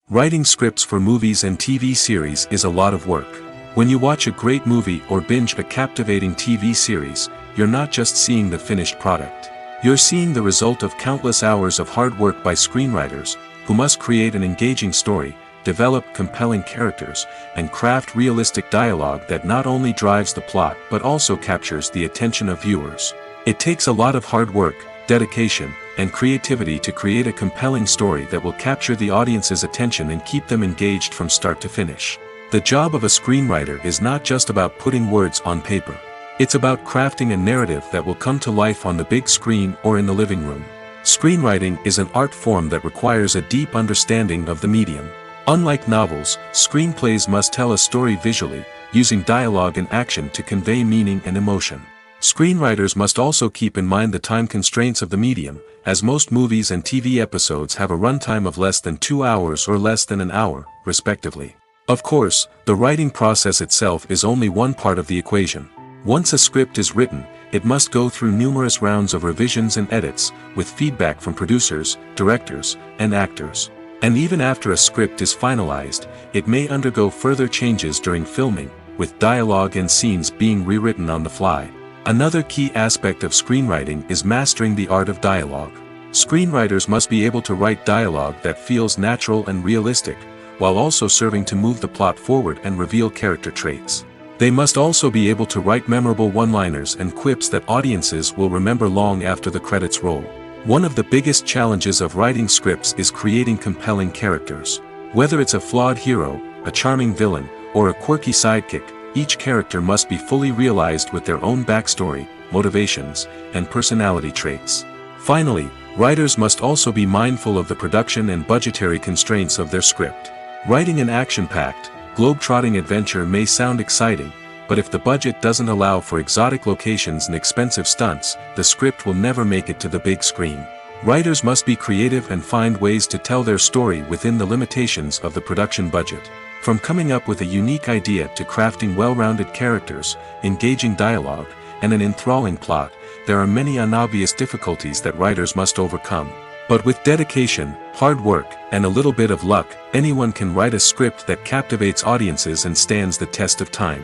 Writing scripts for movies and TV series is a lot of work. When you watch a great movie or binge a captivating TV series, you're not just seeing the finished product. You're seeing the result of countless hours of hard work by screenwriters, who must create an engaging story, develop compelling characters, and craft realistic dialogue that not only drives the plot but also captures the attention of viewers. It takes a lot of hard work, dedication, and creativity to create a compelling story that will capture the audience's attention and keep them engaged from start to finish. The job of a screenwriter is not just about putting words on paper. It's about crafting a narrative that will come to life on the big screen or in the living room. Screenwriting is an art form that requires a deep understanding of the medium. Unlike novels, screenplays must tell a story visually, using dialogue and action to convey meaning and emotion. Screenwriters must also keep in mind the time constraints of the medium, as most movies and TV episodes have a runtime of less than 2 hours or less than an hour, respectively. Of course, the writing process itself is only one part of the equation. Once a script is written, it must go through numerous rounds of revisions and edits, with feedback from producers, directors, and actors. And even after a script is finalized, it may undergo further changes during filming, with dialogue and scenes being rewritten on the fly. Another key aspect of screenwriting is mastering the art of dialogue. Screenwriters must be able to write dialogue that feels natural and realistic, while also serving to move the plot forward and reveal character traits. They must also be able to write memorable one-liners and quips that audiences will remember long after the credits roll. One of the biggest challenges of writing scripts is creating compelling characters. Whether it's a flawed hero, a charming villain, or a quirky sidekick, each character must be fully realized with their own backstory, motivations, and personality traits. Finally, writers must also be mindful of the production and budgetary constraints of their script. Writing an action-packed, globe-trotting adventure may sound exciting, but if the budget doesn't allow for exotic locations and expensive stunts, the script will never make it to the big screen. Writers must be creative and find ways to tell their story within the limitations of the production budget. From coming up with a unique idea to crafting well-rounded characters, engaging dialogue, and an enthralling plot, there are many unobvious difficulties that writers must overcome. But with dedication, hard work, and a little bit of luck, anyone can write a script that captivates audiences and stands the test of time.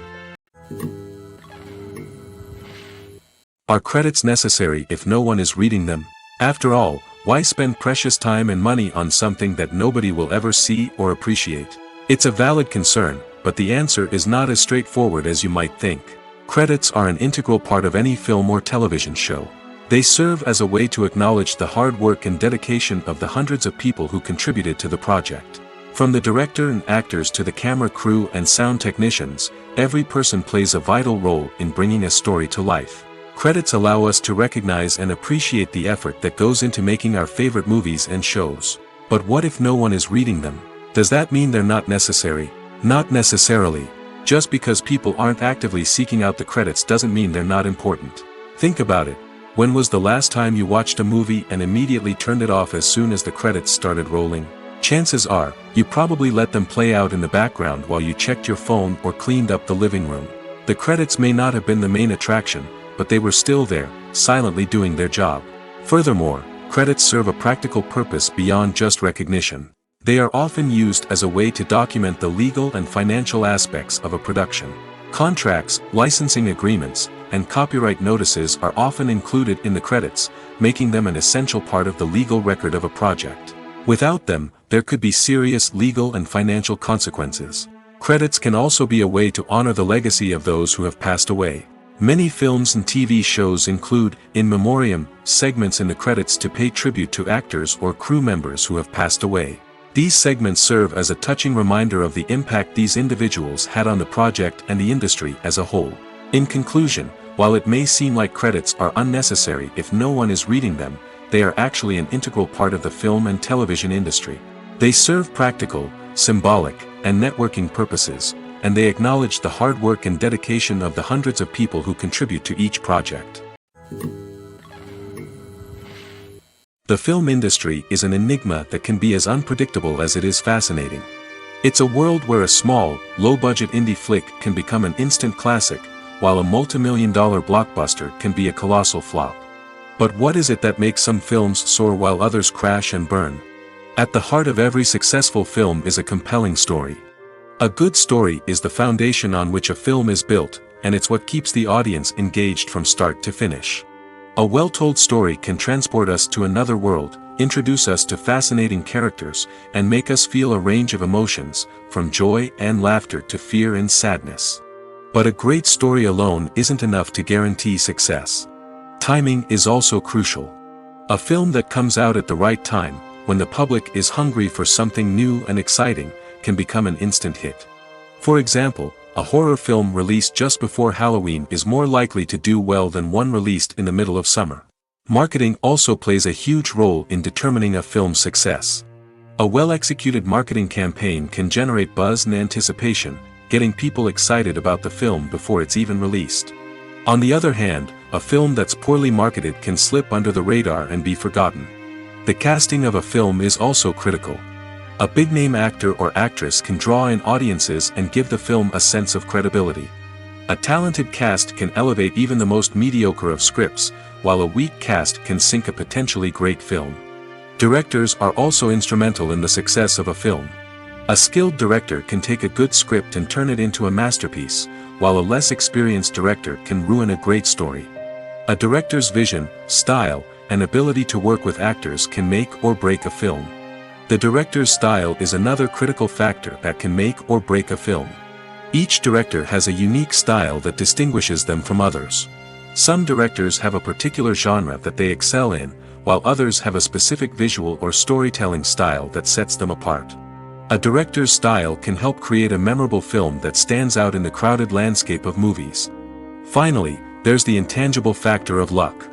Are credits necessary if no one is reading them? After all, why spend precious time and money on something that nobody will ever see or appreciate? It's a valid concern, but the answer is not as straightforward as you might think. Credits are an integral part of any film or television show. They serve as a way to acknowledge the hard work and dedication of the hundreds of people who contributed to the project. From the director and actors to the camera crew and sound technicians, every person plays a vital role in bringing a story to life. Credits allow us to recognize and appreciate the effort that goes into making our favorite movies and shows. But what if no one is reading them? Does that mean they're not necessary? Not necessarily. Just because people aren't actively seeking out the credits doesn't mean they're not important. Think about it. When was the last time you watched a movie and immediately turned it off as soon as the credits started rolling? Chances are, you probably let them play out in the background while you checked your phone or cleaned up the living room. The credits may not have been the main attraction, but they were still there, silently doing their job. Furthermore, credits serve a practical purpose beyond just recognition. They are often used as a way to document the legal and financial aspects of a production. Contracts, licensing agreements, and copyright notices are often included in the credits, making them an essential part of the legal record of a project. Without them, there could be serious legal and financial consequences. Credits can also be a way to honor the legacy of those who have passed away. Many films and TV shows include in memoriam segments in the credits to pay tribute to actors or crew members who have passed away. These segments serve as a touching reminder of the impact these individuals had on the project and the industry as a whole. In conclusion, while it may seem like credits are unnecessary if no one is reading them, they are actually an integral part of the film and television industry. They serve practical, symbolic, and networking purposes, and they acknowledge the hard work and dedication of the hundreds of people who contribute to each project. The film industry is an enigma that can be as unpredictable as it is fascinating. It's a world where a small, low-budget indie flick can become an instant classic, while a multi-million-dollar blockbuster can be a colossal flop. But what is it that makes some films soar while others crash and burn? At the heart of every successful film is a compelling story. A good story is the foundation on which a film is built, and it's what keeps the audience engaged from start to finish. A well-told story can transport us to another world, introduce us to fascinating characters, and make us feel a range of emotions, from joy and laughter to fear and sadness. But a great story alone isn't enough to guarantee success. Timing is also crucial. A film that comes out at the right time, when the public is hungry for something new and exciting, can become an instant hit. For example, a horror film released just before Halloween is more likely to do well than one released in the middle of summer. Marketing also plays a huge role in determining a film's success. A well-executed marketing campaign can generate buzz and anticipation, getting people excited about the film before it's even released. On the other hand, a film that's poorly marketed can slip under the radar and be forgotten. The casting of a film is also critical. A big-name actor or actress can draw in audiences and give the film a sense of credibility. A talented cast can elevate even the most mediocre of scripts, while a weak cast can sink a potentially great film. Directors are also instrumental in the success of a film. A skilled director can take a good script and turn it into a masterpiece, while a less experienced director can ruin a great story. A director's vision, style, and ability to work with actors can make or break a film. The director's style is another critical factor that can make or break a film. Each director has a unique style that distinguishes them from others. Some directors have a particular genre that they excel in, while others have a specific visual or storytelling style that sets them apart. A director's style can help create a memorable film that stands out in the crowded landscape of movies. Finally, there's the intangible factor of luck.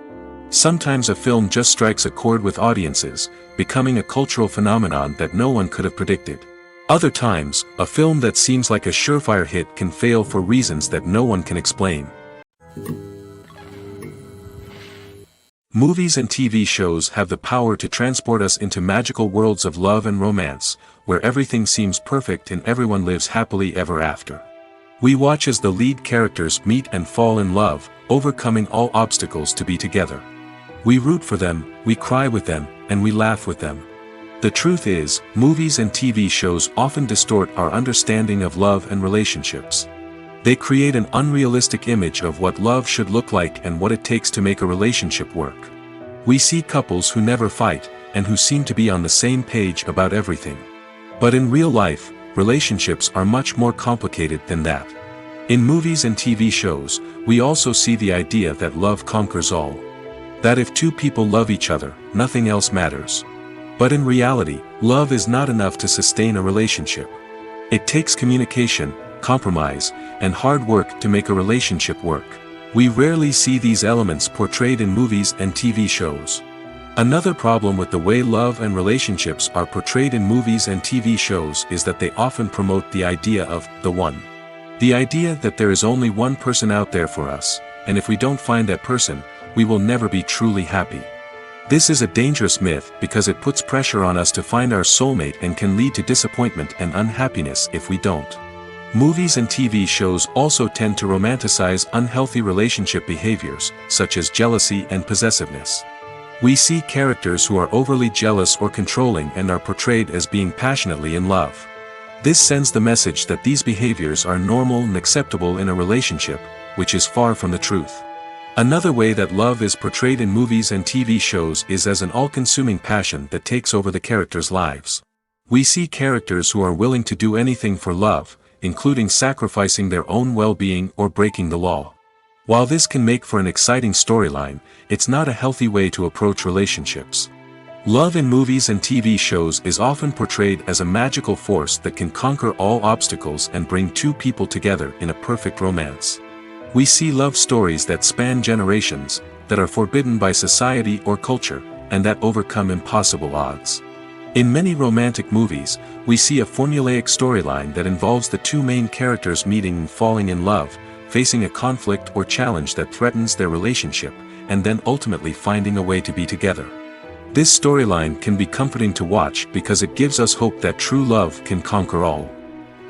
Sometimes a film just strikes a chord with audiences, becoming a cultural phenomenon that no one could have predicted. Other times, a film that seems like a surefire hit can fail for reasons that no one can explain. Movies and TV shows have the power to transport us into magical worlds of love and romance, where everything seems perfect and everyone lives happily ever after. We watch as the lead characters meet and fall in love, overcoming all obstacles to be together. We root for them, we cry with them, and we laugh with them. The truth is, movies and TV shows often distort our understanding of love and relationships. They create an unrealistic image of what love should look like and what it takes to make a relationship work. We see couples who never fight, and who seem to be on the same page about everything. But in real life, relationships are much more complicated than that. In movies and TV shows, we also see the idea that love conquers all. That if two people love each other, nothing else matters. But in reality, love is not enough to sustain a relationship. It takes communication, compromise, and hard work to make a relationship work. We rarely see these elements portrayed in movies and TV shows. Another problem with the way love and relationships are portrayed in movies and TV shows is that they often promote the idea of the one. The idea that there is only one person out there for us, and if we don't find that person, we will never be truly happy. This is a dangerous myth because it puts pressure on us to find our soulmate and can lead to disappointment and unhappiness if we don't. Movies and TV shows also tend to romanticize unhealthy relationship behaviors, such as jealousy and possessiveness. We see characters who are overly jealous or controlling and are portrayed as being passionately in love. This sends the message that these behaviors are normal and acceptable in a relationship, which is far from the truth. Another way that love is portrayed in movies and TV shows is as an all-consuming passion that takes over the characters' lives. We see characters who are willing to do anything for love, including sacrificing their own well-being or breaking the law. While this can make for an exciting storyline, it's not a healthy way to approach relationships. Love in movies and TV shows is often portrayed as a magical force that can conquer all obstacles and bring two people together in a perfect romance. We see love stories that span generations, that are forbidden by society or culture, and that overcome impossible odds. In many romantic movies, we see a formulaic storyline that involves the two main characters meeting and falling in love, facing a conflict or challenge that threatens their relationship, and then ultimately finding a way to be together. This storyline can be comforting to watch because it gives us hope that true love can conquer all.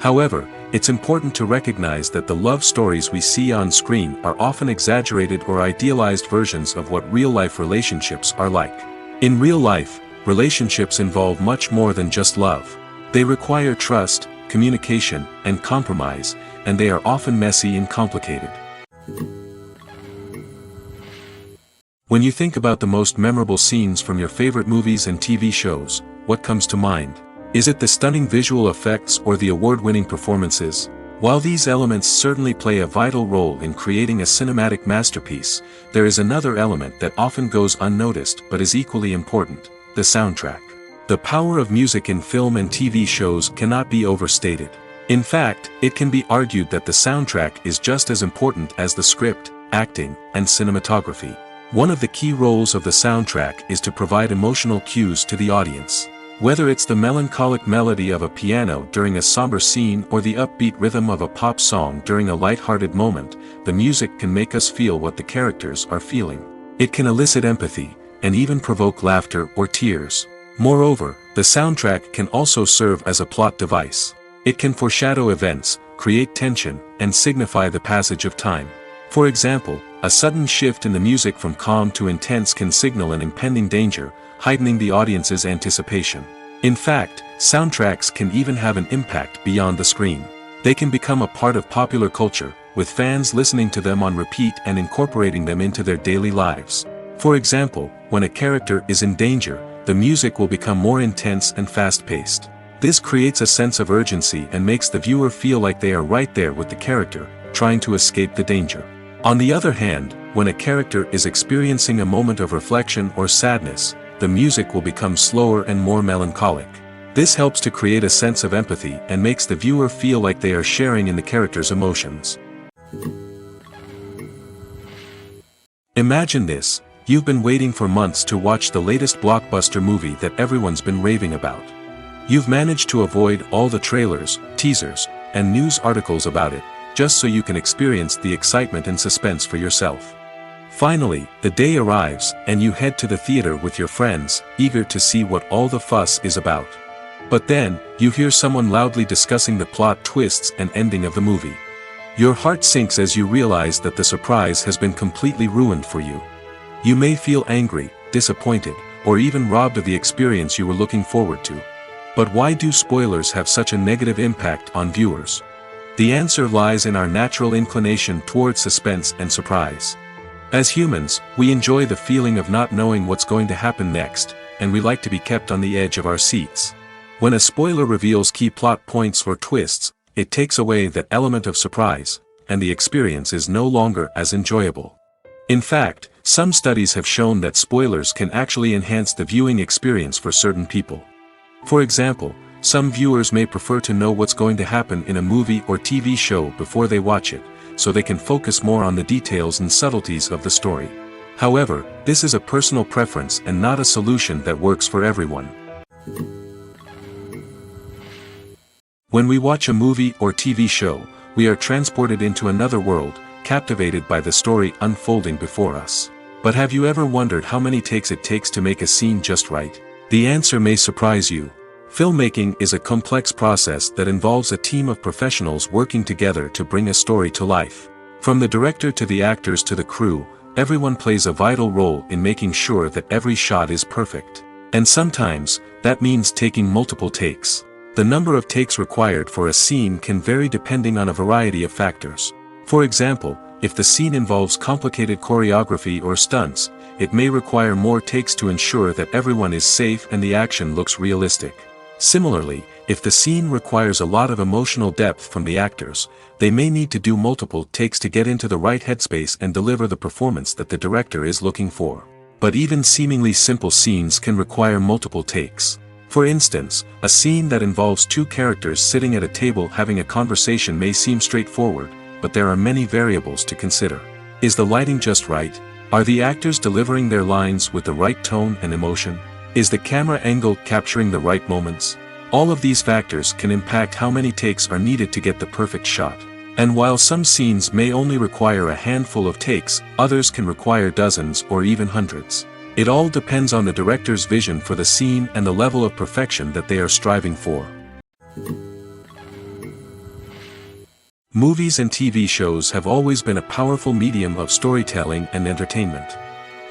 However, it's important to recognize that the love stories we see on screen are often exaggerated or idealized versions of what real-life relationships are like. In real life, relationships involve much more than just love. They require trust, communication, and compromise, and they are often messy and complicated. When you think about the most memorable scenes from your favorite movies and TV shows, what comes to mind? Is it the stunning visual effects or the award-winning performances? While these elements certainly play a vital role in creating a cinematic masterpiece, there is another element that often goes unnoticed but is equally important: the soundtrack. The power of music in film and TV shows cannot be overstated. In fact, it can be argued that the soundtrack is just as important as the script, acting, and cinematography. One of the key roles of the soundtrack is to provide emotional cues to the audience. Whether it's the melancholic melody of a piano during a somber scene or the upbeat rhythm of a pop song during a light-hearted moment, the music can make us feel what the characters are feeling. It can elicit empathy, and even provoke laughter or tears. Moreover, the soundtrack can also serve as a plot device. It can foreshadow events, create tension, and signify the passage of time. For example, a sudden shift in the music from calm to intense can signal an impending danger, heightening the audience's anticipation. In fact, soundtracks can even have an impact beyond the screen. They can become a part of popular culture, with fans listening to them on repeat and incorporating them into their daily lives. For example, when a character is in danger, the music will become more intense and fast-paced. This creates a sense of urgency and makes the viewer feel like they are right there with the character, trying to escape the danger. On the other hand, when a character is experiencing a moment of reflection or sadness, the music will become slower and more melancholic. This helps to create a sense of empathy and makes the viewer feel like they are sharing in the character's emotions. Imagine this: you've been waiting for months to watch the latest blockbuster movie that everyone's been raving about. You've managed to avoid all the trailers, teasers, and news articles about it, just so you can experience the excitement and suspense for yourself. Finally, the day arrives, and you head to the theater with your friends, eager to see what all the fuss is about. But then, you hear someone loudly discussing the plot twists and ending of the movie. Your heart sinks as you realize that the surprise has been completely ruined for you. You may feel angry, disappointed, or even robbed of the experience you were looking forward to. But why do spoilers have such a negative impact on viewers? The answer lies in our natural inclination towards suspense and surprise. As humans, we enjoy the feeling of not knowing what's going to happen next, and we like to be kept on the edge of our seats. When a spoiler reveals key plot points or twists, it takes away that element of surprise, and the experience is no longer as enjoyable. In fact, some studies have shown that spoilers can actually enhance the viewing experience for certain people. For example, some viewers may prefer to know what's going to happen in a movie or TV show before they watch it, so they can focus more on the details and subtleties of the story. However, this is a personal preference and not a solution that works for everyone. When we watch a movie or TV show, we are transported into another world, captivated by the story unfolding before us. But have you ever wondered how many takes it takes to make a scene just right? The answer may surprise you. Filmmaking is a complex process that involves a team of professionals working together to bring a story to life. From the director to the actors to the crew, everyone plays a vital role in making sure that every shot is perfect. And sometimes, that means taking multiple takes. The number of takes required for a scene can vary depending on a variety of factors. For example, if the scene involves complicated choreography or stunts, it may require more takes to ensure that everyone is safe and the action looks realistic. Similarly, if the scene requires a lot of emotional depth from the actors, they may need to do multiple takes to get into the right headspace and deliver the performance that the director is looking for. But even seemingly simple scenes can require multiple takes. For instance, a scene that involves two characters sitting at a table having a conversation may seem straightforward, but there are many variables to consider. Is the lighting just right? Are the actors delivering their lines with the right tone and emotion? Is the camera angle capturing the right moments? All of these factors can impact how many takes are needed to get the perfect shot. And while some scenes may only require a handful of takes, others can require dozens or even hundreds. It all depends on the director's vision for the scene and the level of perfection that they are striving for. Movies and TV shows have always been a powerful medium of storytelling and entertainment.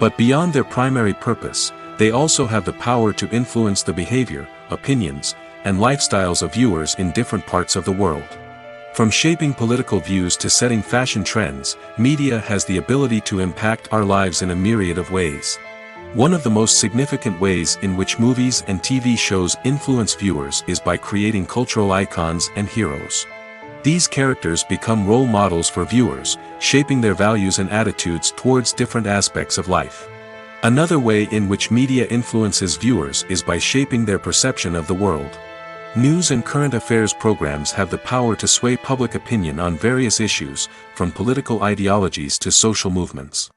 But beyond their primary purpose, they also have the power to influence the behavior, opinions, and lifestyles of viewers in different parts of the world. From shaping political views to setting fashion trends, media has the ability to impact our lives in a myriad of ways. One of the most significant ways in which movies and TV shows influence viewers is by creating cultural icons and heroes. These characters become role models for viewers, shaping their values and attitudes towards different aspects of life. Another way in which media influences viewers is by shaping their perception of the world. News and current affairs programs have the power to sway public opinion on various issues, from political ideologies to social movements.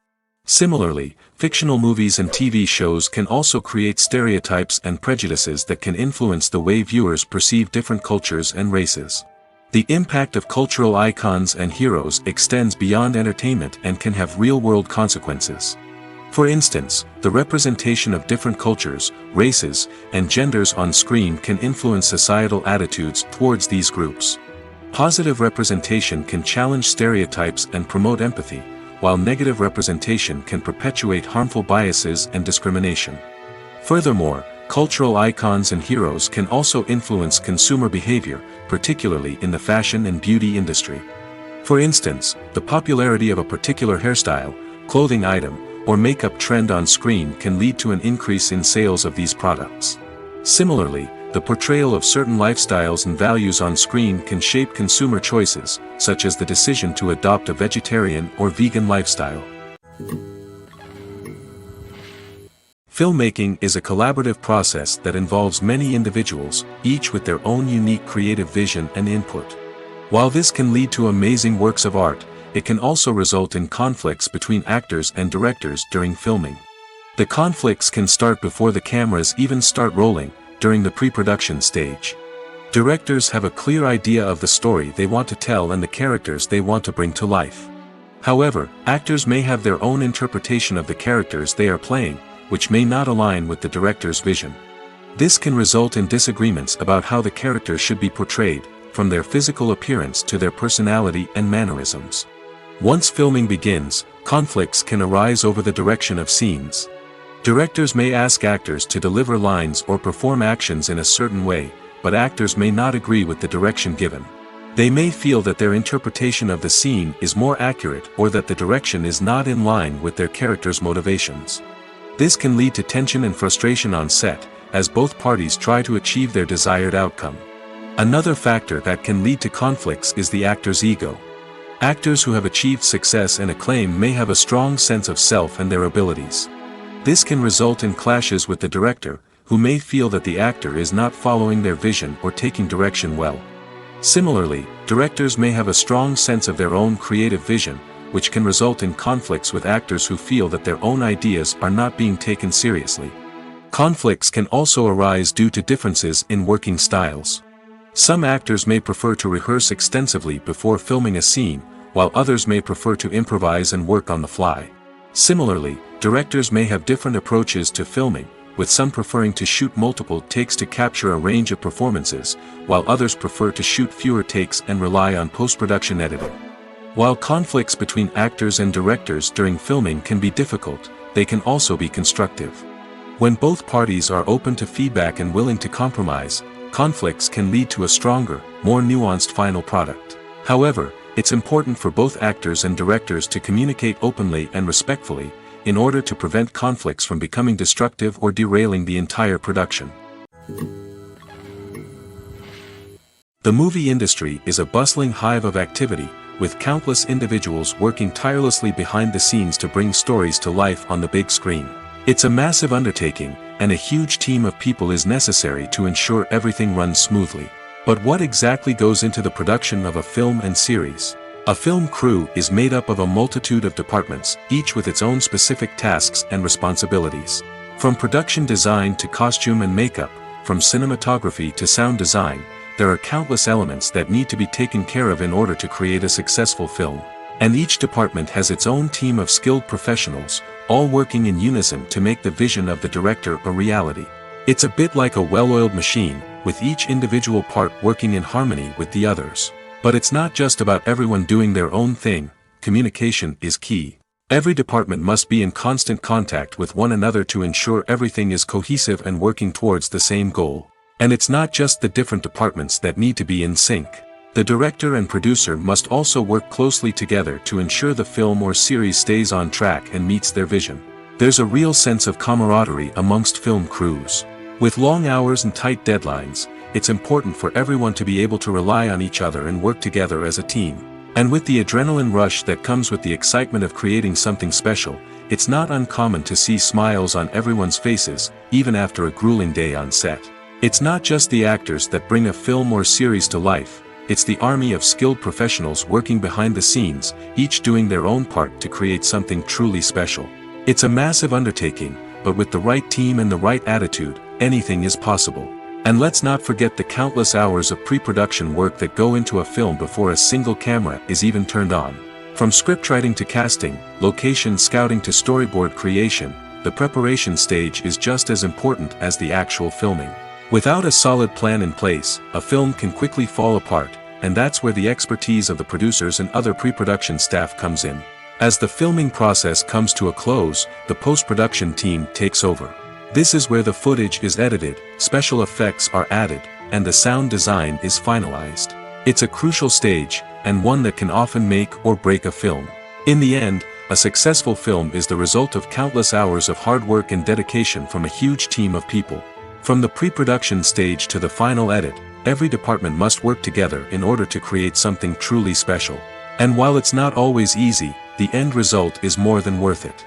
Similarly, fictional movies and TV shows can also create stereotypes and prejudices that can influence the way viewers perceive different cultures and races. The impact of cultural icons and heroes extends beyond entertainment and can have real-world consequences. For instance, the representation of different cultures, races, and genders on screen can influence societal attitudes towards these groups. Positive representation can challenge stereotypes and promote empathy, while negative representation can perpetuate harmful biases and discrimination. Furthermore, cultural icons and heroes can also influence consumer behavior, particularly in the fashion and beauty industry. For instance, the popularity of a particular hairstyle, clothing item, or makeup trend on screen can lead to an increase in sales of these products. Similarly, the portrayal of certain lifestyles and values on screen can shape consumer choices, such as the decision to adopt a vegetarian or vegan lifestyle. Filmmaking is a collaborative process that involves many individuals, each with their own unique creative vision and input. While this can lead to amazing works of art, it can also result in conflicts between actors and directors during filming. The conflicts can start before the cameras even start rolling, during the pre-production stage. Directors have a clear idea of the story they want to tell and the characters they want to bring to life. However, actors may have their own interpretation of the characters they are playing, which may not align with the director's vision. This can result in disagreements about how the characters should be portrayed, from their physical appearance to their personality and mannerisms. Once filming begins, conflicts can arise over the direction of scenes. Directors may ask actors to deliver lines or perform actions in a certain way, but actors may not agree with the direction given. They may feel that their interpretation of the scene is more accurate or that the direction is not in line with their character's motivations. This can lead to tension and frustration on set, as both parties try to achieve their desired outcome. Another factor that can lead to conflicts is the actor's ego. Actors who have achieved success and acclaim may have a strong sense of self and their abilities. This can result in clashes with the director, who may feel that the actor is not following their vision or taking direction well. Similarly, directors may have a strong sense of their own creative vision, which can result in conflicts with actors who feel that their own ideas are not being taken seriously. Conflicts can also arise due to differences in working styles. Some actors may prefer to rehearse extensively before filming a scene, while others may prefer to improvise and work on the fly. Similarly, directors may have different approaches to filming, with some preferring to shoot multiple takes to capture a range of performances, while others prefer to shoot fewer takes and rely on post-production editing. While conflicts between actors and directors during filming can be difficult, they can also be constructive. When both parties are open to feedback and willing to compromise, conflicts can lead to a stronger, more nuanced final product. However, it's important for both actors and directors to communicate openly and respectfully, in order to prevent conflicts from becoming destructive or derailing the entire production. The movie industry is a bustling hive of activity, with countless individuals working tirelessly behind the scenes to bring stories to life on the big screen. It's a massive undertaking, and a huge team of people is necessary to ensure everything runs smoothly. But what exactly goes into the production of a film and series? A film crew is made up of a multitude of departments, each with its own specific tasks and responsibilities. From production design to costume and makeup, from cinematography to sound design, there are countless elements that need to be taken care of in order to create a successful film. And each department has its own team of skilled professionals, all working in unison to make the vision of the director a reality. It's a bit like a well-oiled machine, with each individual part working in harmony with the others. But it's not just about everyone doing their own thing. Communication is key. Every department must be in constant contact with one another to ensure everything is cohesive and working towards the same goal. And it's not just the different departments that need to be in sync. The director and producer must also work closely together to ensure the film or series stays on track and meets their vision. There's a real sense of camaraderie amongst film crews. With long hours and tight deadlines, it's important for everyone to be able to rely on each other and work together as a team. And with the adrenaline rush that comes with the excitement of creating something special, it's not uncommon to see smiles on everyone's faces, even after a grueling day on set. It's not just the actors that bring a film or series to life. It's the army of skilled professionals working behind the scenes, each doing their own part to create something truly special. It's a massive undertaking, but with the right team and the right attitude, anything is possible. And let's not forget the countless hours of pre-production work that go into a film before a single camera is even turned on. From scriptwriting to casting, location scouting to storyboard creation, the preparation stage is just as important as the actual filming. Without a solid plan in place, a film can quickly fall apart, and that's where the expertise of the producers and other pre-production staff comes in. As the filming process comes to a close, the post-production team takes over. This is where the footage is edited, special effects are added, and the sound design is finalized. It's a crucial stage, and one that can often make or break a film. In the end, a successful film is the result of countless hours of hard work and dedication from a huge team of people. From the pre-production stage to the final edit, every department must work together in order to create something truly special. And while it's not always easy, the end result is more than worth it.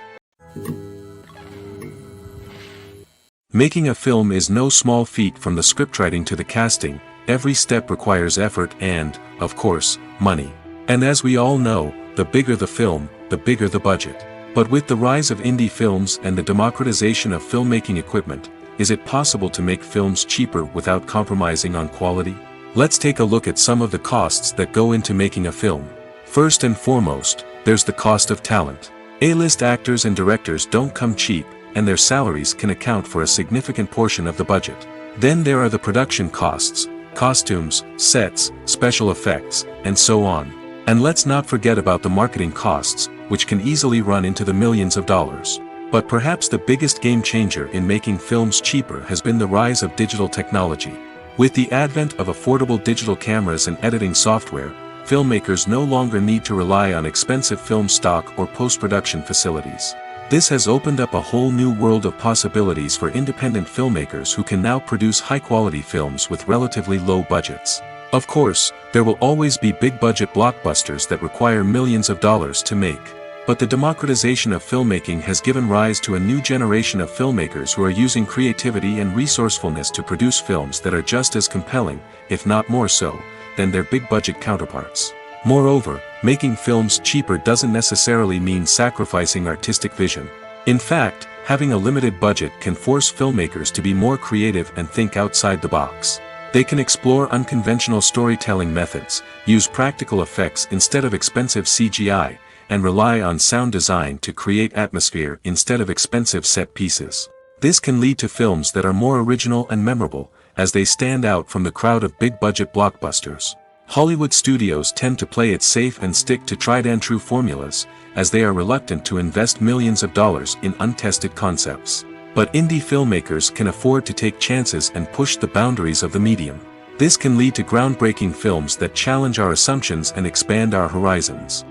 Making a film is no small feat. From the scriptwriting to the casting, every step requires effort and, of course, money. And as we all know, the bigger the film, the bigger the budget. But with the rise of indie films and the democratization of filmmaking equipment, is it possible to make films cheaper without compromising on quality? Let's take a look at some of the costs that go into making a film. First and foremost, there's the cost of talent. A-list actors and directors don't come cheap, and their salaries can account for a significant portion of the budget. Then there are the production costs, costumes, sets, special effects, and so on. And let's not forget about the marketing costs, which can easily run into the millions of dollars. But perhaps the biggest game changer in making films cheaper has been the rise of digital technology. With the advent of affordable digital cameras and editing software, filmmakers no longer need to rely on expensive film stock or post-production facilities. This has opened up a whole new world of possibilities for independent filmmakers who can now produce high-quality films with relatively low budgets. Of course, there will always be big-budget blockbusters that require millions of dollars to make. But the democratization of filmmaking has given rise to a new generation of filmmakers who are using creativity and resourcefulness to produce films that are just as compelling, if not more so, than their big-budget counterparts. Moreover, making films cheaper doesn't necessarily mean sacrificing artistic vision. In fact, having a limited budget can force filmmakers to be more creative and think outside the box. They can explore unconventional storytelling methods, use practical effects instead of expensive CGI, and rely on sound design to create atmosphere instead of expensive set pieces. This can lead to films that are more original and memorable, as they stand out from the crowd of big-budget blockbusters. Hollywood studios tend to play it safe and stick to tried-and-true formulas, as they are reluctant to invest millions of dollars in untested concepts. But indie filmmakers can afford to take chances and push the boundaries of the medium. This can lead to groundbreaking films that challenge our assumptions and expand our horizons.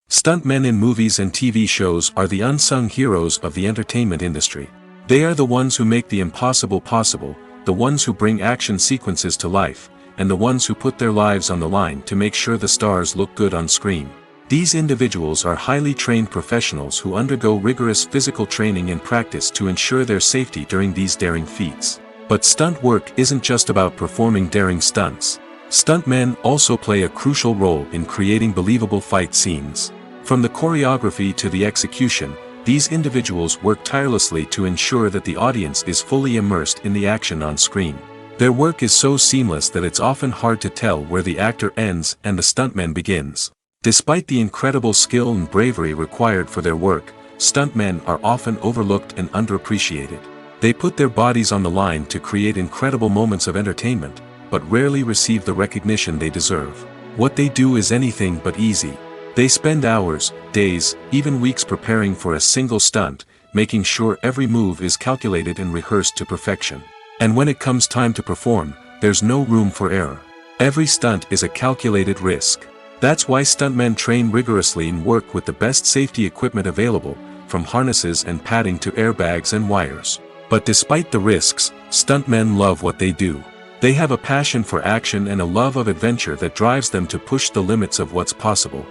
Stuntmen in movies and TV shows are the unsung heroes of the entertainment industry. They are the ones who make the impossible possible, the ones who bring action sequences to life, and the ones who put their lives on the line to make sure the stars look good on screen. These individuals are highly trained professionals who undergo rigorous physical training and practice to ensure their safety during these daring feats. But stunt work isn't just about performing daring stunts. Stuntmen also play a crucial role in creating believable fight scenes. From the choreography to the execution, these individuals work tirelessly to ensure that the audience is fully immersed in the action on screen. Their work is so seamless that it's often hard to tell where the actor ends and the stuntman begins. Despite the incredible skill and bravery required for their work, stuntmen are often overlooked and underappreciated. They put their bodies on the line to create incredible moments of entertainment, but rarely receive the recognition they deserve. What they do is anything but easy. They spend hours, days, even weeks preparing for a single stunt, making sure every move is calculated and rehearsed to perfection. And when it comes time to perform, there's no room for error. Every stunt is a calculated risk. That's why stuntmen train rigorously and work with the best safety equipment available, from harnesses and padding to airbags and wires. But despite the risks, stuntmen love what they do. They have a passion for action and a love of adventure that drives them to push the limits of what's possible.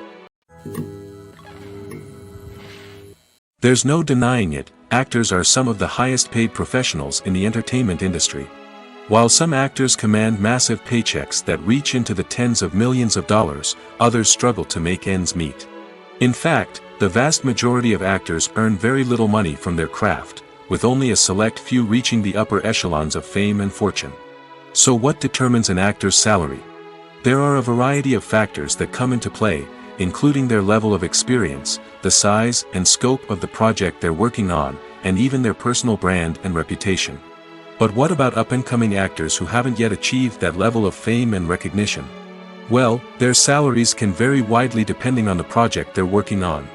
There's no denying it, actors are some of the highest paid professionals in the entertainment industry. While some actors command massive paychecks that reach into the tens of millions of dollars, others struggle to make ends meet. In fact, the vast majority of actors earn very little money from their craft, with only a select few reaching the upper echelons of fame and fortune. So what determines an actor's salary? There are a variety of factors that come into play, including their level of experience, the size and scope of the project they're working on, and even their personal brand and reputation. But what about up-and-coming actors who haven't yet achieved that level of fame and recognition? Well, their salaries can vary widely depending on the project they're working on.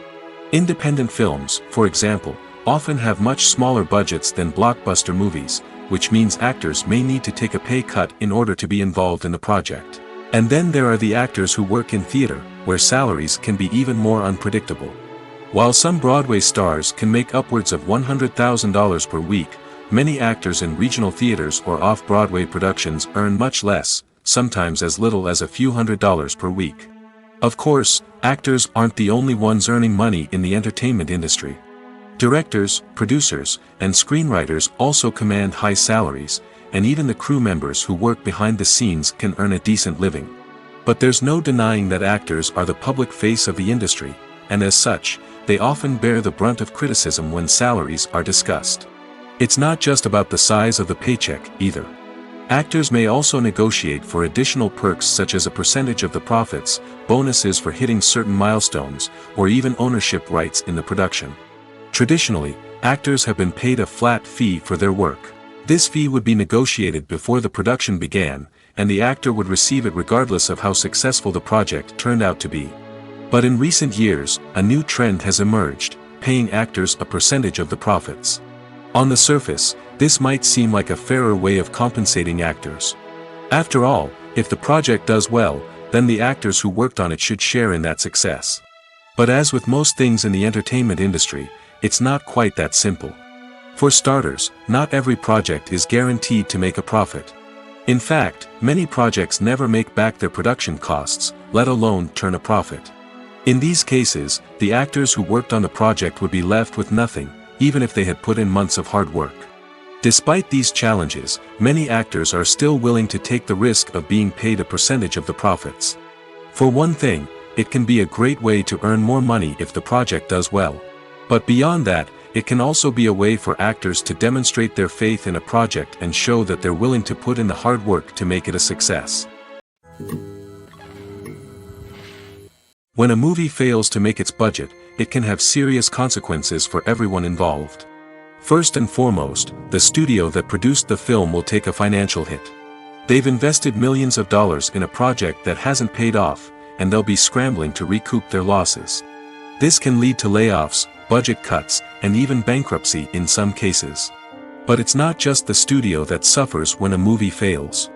Independent films, for example, often have much smaller budgets than blockbuster movies, which means actors may need to take a pay cut in order to be involved in the project. And then there are the actors who work in theater, where salaries can be even more unpredictable. While some Broadway stars can make upwards of $100,000 per week, many actors in regional theaters or off-Broadway productions earn much less, sometimes as little as a few $100s per week. Of course, actors aren't the only ones earning money in the entertainment industry. Directors, producers, and screenwriters also command high salaries, and even the crew members who work behind the scenes can earn a decent living. But there's no denying that actors are the public face of the industry, and as such, they often bear the brunt of criticism when salaries are discussed. It's not just about the size of the paycheck, either. Actors may also negotiate for additional perks such as a percentage of the profits, bonuses for hitting certain milestones, or even ownership rights in the production. Traditionally, actors have been paid a flat fee for their work. This fee would be negotiated before the production began, and the actor would receive it regardless of how successful the project turned out to be. But in recent years, a new trend has emerged, paying actors a percentage of the profits. On the surface, this might seem like a fairer way of compensating actors. After all, if the project does well, then the actors who worked on it should share in that success. But as with most things in the entertainment industry, it's not quite that simple. For starters, not every project is guaranteed to make a profit. In fact, many projects never make back their production costs, let alone turn a profit. In these cases, the actors who worked on the project would be left with nothing, even if they had put in months of hard work. Despite these challenges, many actors are still willing to take the risk of being paid a percentage of the profits. For one thing, it can be a great way to earn more money if the project does well. But beyond that, it can also be a way for actors to demonstrate their faith in a project and show that they're willing to put in the hard work to make it a success. When a movie fails to make its budget, it can have serious consequences for everyone involved. First and foremost, the studio that produced the film will take a financial hit. They've invested millions of dollars in a project that hasn't paid off, and they'll be scrambling to recoup their losses. This can lead to layoffs, budget cuts, and even bankruptcy in some cases. But it's not just the studio that suffers when a movie fails.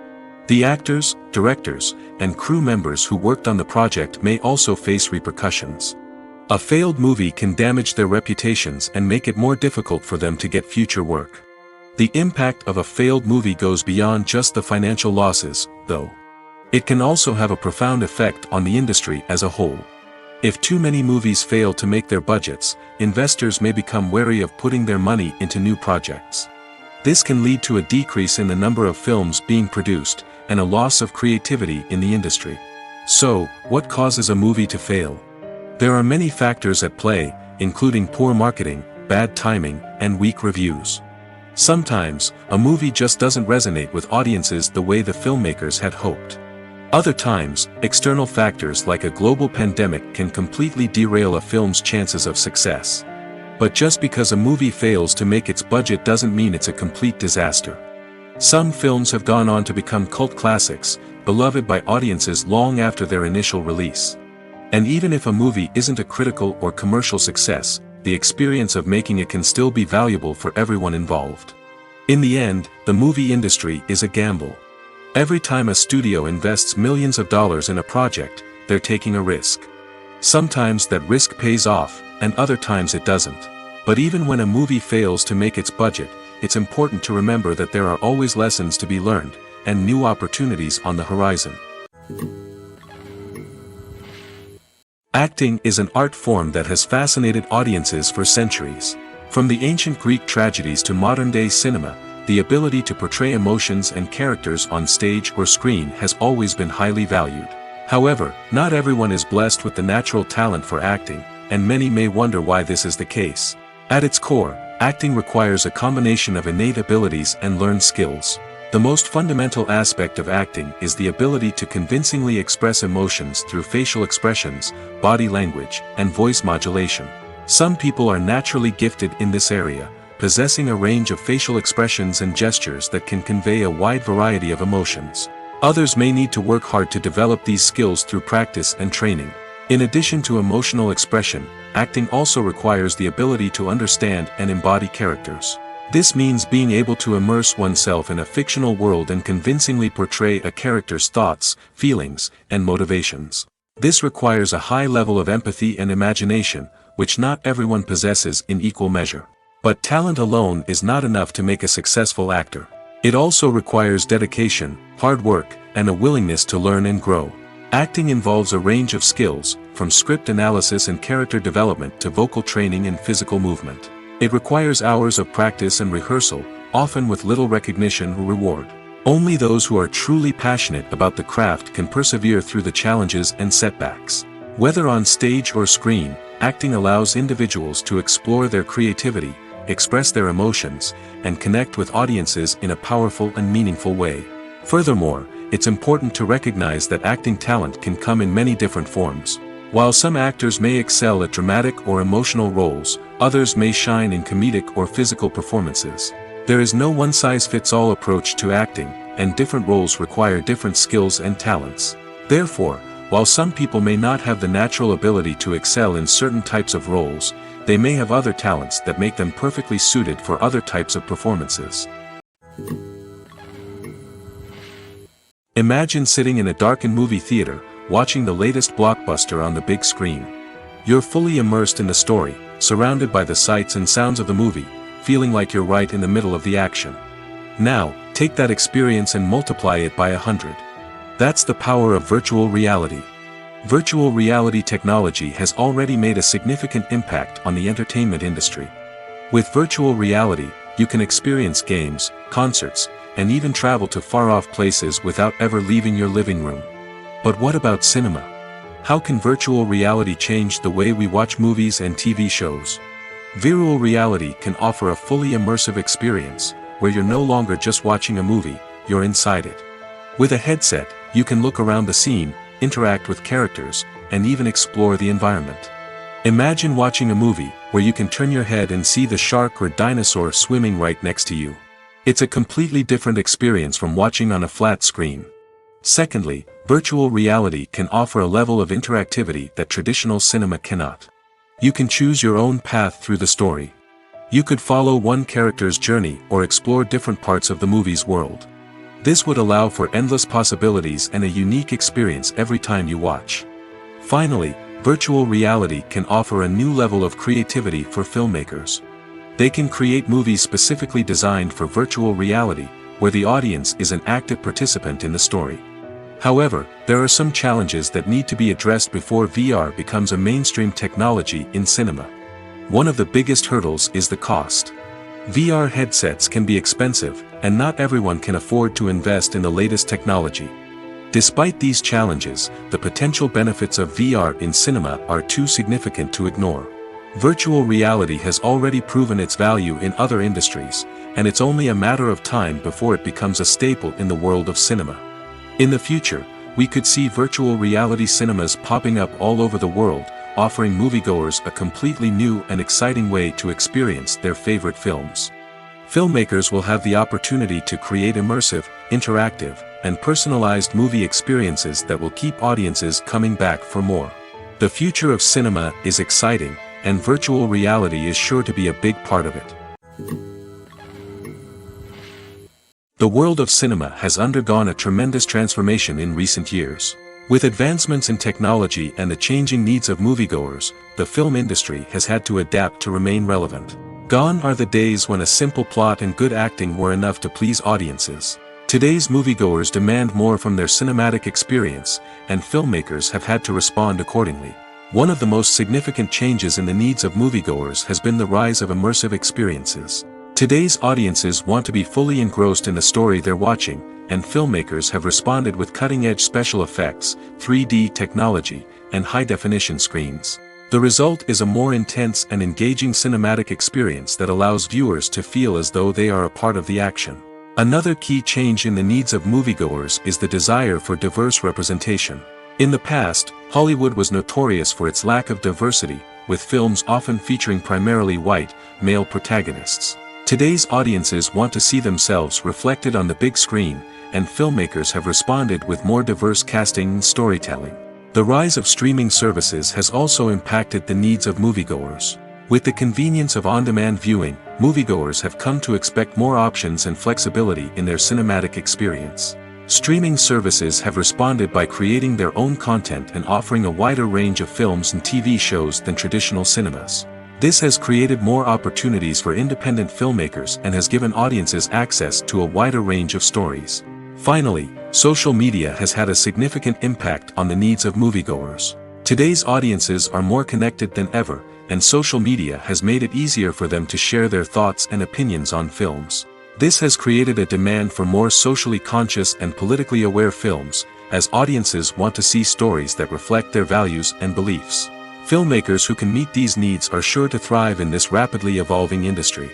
The actors, directors, and crew members who worked on the project may also face repercussions. A failed movie can damage their reputations and make it more difficult for them to get future work. The impact of a failed movie goes beyond just the financial losses, though. It can also have a profound effect on the industry as a whole. If too many movies fail to make their budgets, investors may become wary of putting their money into new projects. This can lead to a decrease in the number of films being produced, and a loss of creativity in the industry. So, what causes a movie to fail? There are many factors at play, including poor marketing, bad timing, and weak reviews. Sometimes, a movie just doesn't resonate with audiences the way the filmmakers had hoped. Other times, external factors like a global pandemic can completely derail a film's chances of success. But just because a movie fails to make its budget doesn't mean it's a complete disaster. Some films have gone on to become cult classics, beloved by audiences long after their initial release. And even if a movie isn't a critical or commercial success, the experience of making it can still be valuable for everyone involved. In the end, the movie industry is a gamble. Every time a studio invests millions of dollars in a project, they're taking a risk. Sometimes that risk pays off, and other times it doesn't. But even when a movie fails to make its budget, it's important to remember that there are always lessons to be learned, and new opportunities on the horizon. Acting is an art form that has fascinated audiences for centuries. From the ancient Greek tragedies to modern-day cinema, the ability to portray emotions and characters on stage or screen has always been highly valued. However, not everyone is blessed with the natural talent for acting, and many may wonder why this is the case. At its core, acting requires a combination of innate abilities and learned skills. The most fundamental aspect of acting is the ability to convincingly express emotions through facial expressions, body language, and voice modulation. Some people are naturally gifted in this area, possessing a range of facial expressions and gestures that can convey a wide variety of emotions. Others may need to work hard to develop these skills through practice and training. In addition to emotional expression, acting also requires the ability to understand and embody characters. This means being able to immerse oneself in a fictional world and convincingly portray a character's thoughts, feelings, and motivations. This requires a high level of empathy and imagination, which not everyone possesses in equal measure. But talent alone is not enough to make a successful actor. It also requires dedication, hard work, and a willingness to learn and grow. Acting involves a range of skills, from script analysis and character development to vocal training and physical movement. It requires hours of practice and rehearsal, often with little recognition or reward. Only those who are truly passionate about the craft can persevere through the challenges and setbacks. Whether on stage or screen, acting allows individuals to explore their creativity, express their emotions, and connect with audiences in a powerful and meaningful way. Furthermore, it's important to recognize that acting talent can come in many different forms. While some actors may excel at dramatic or emotional roles, others may shine in comedic or physical performances. There is no one-size-fits-all approach to acting, and different roles require different skills and talents. Therefore, while some people may not have the natural ability to excel in certain types of roles, they may have other talents that make them perfectly suited for other types of performances. Imagine sitting in a darkened movie theater, watching the latest blockbuster on the big screen. You're fully immersed in the story, surrounded by the sights and sounds of the movie, feeling like you're right in the middle of the action. Now, take that experience and multiply it by 100. That's the power of virtual reality. Virtual reality technology has already made a significant impact on the entertainment industry. With virtual reality, you can experience games, concerts, and even travel to far-off places without ever leaving your living room. But what about cinema? How can virtual reality change the way we watch movies and TV shows? Virtual reality can offer a fully immersive experience, where you're no longer just watching a movie, you're inside it. With a headset, you can look around the scene, interact with characters, and even explore the environment. Imagine watching a movie where you can turn your head and see the shark or dinosaur swimming right next to you. It's a completely different experience from watching on a flat screen. Secondly, virtual reality can offer a level of interactivity that traditional cinema cannot. You can choose your own path through the story. You could follow one character's journey or explore different parts of the movie's world. This would allow for endless possibilities and a unique experience every time you watch. Finally, virtual reality can offer a new level of creativity for filmmakers. They can create movies specifically designed for virtual reality, where the audience is an active participant in the story. However, there are some challenges that need to be addressed before VR becomes a mainstream technology in cinema. One of the biggest hurdles is the cost. VR headsets can be expensive, and not everyone can afford to invest in the latest technology. Despite these challenges, the potential benefits of VR in cinema are too significant to ignore. Virtual reality has already proven its value in other industries, and it's only a matter of time before it becomes a staple in the world of cinema. In the future, we could see virtual reality cinemas popping up all over the world, offering moviegoers a completely new and exciting way to experience their favorite films. Filmmakers will have the opportunity to create immersive, interactive, and personalized movie experiences that will keep audiences coming back for more. The future of cinema is exciting, and virtual reality is sure to be a big part of it. The world of cinema has undergone a tremendous transformation in recent years. With advancements in technology and the changing needs of moviegoers, the film industry has had to adapt to remain relevant. Gone are the days when a simple plot and good acting were enough to please audiences. Today's moviegoers demand more from their cinematic experience, and filmmakers have had to respond accordingly. One of the most significant changes in the needs of moviegoers has been the rise of immersive experiences. Today's audiences want to be fully engrossed in the story they're watching, and filmmakers have responded with cutting-edge special effects, 3D technology, and high-definition screens. The result is a more intense and engaging cinematic experience that allows viewers to feel as though they are a part of the action. Another key change in the needs of moviegoers is the desire for diverse representation. In the past, Hollywood was notorious for its lack of diversity, with films often featuring primarily white, male protagonists. Today's audiences want to see themselves reflected on the big screen, and filmmakers have responded with more diverse casting and storytelling. The rise of streaming services has also impacted the needs of moviegoers. With the convenience of on-demand viewing, moviegoers have come to expect more options and flexibility in their cinematic experience. Streaming services have responded by creating their own content and offering a wider range of films and TV shows than traditional cinemas. This has created more opportunities for independent filmmakers and has given audiences access to a wider range of stories. Finally, social media has had a significant impact on the needs of moviegoers. Today's audiences are more connected than ever, and social media has made it easier for them to share their thoughts and opinions on films. This has created a demand for more socially conscious and politically aware films, as audiences want to see stories that reflect their values and beliefs. Filmmakers who can meet these needs are sure to thrive in this rapidly evolving industry.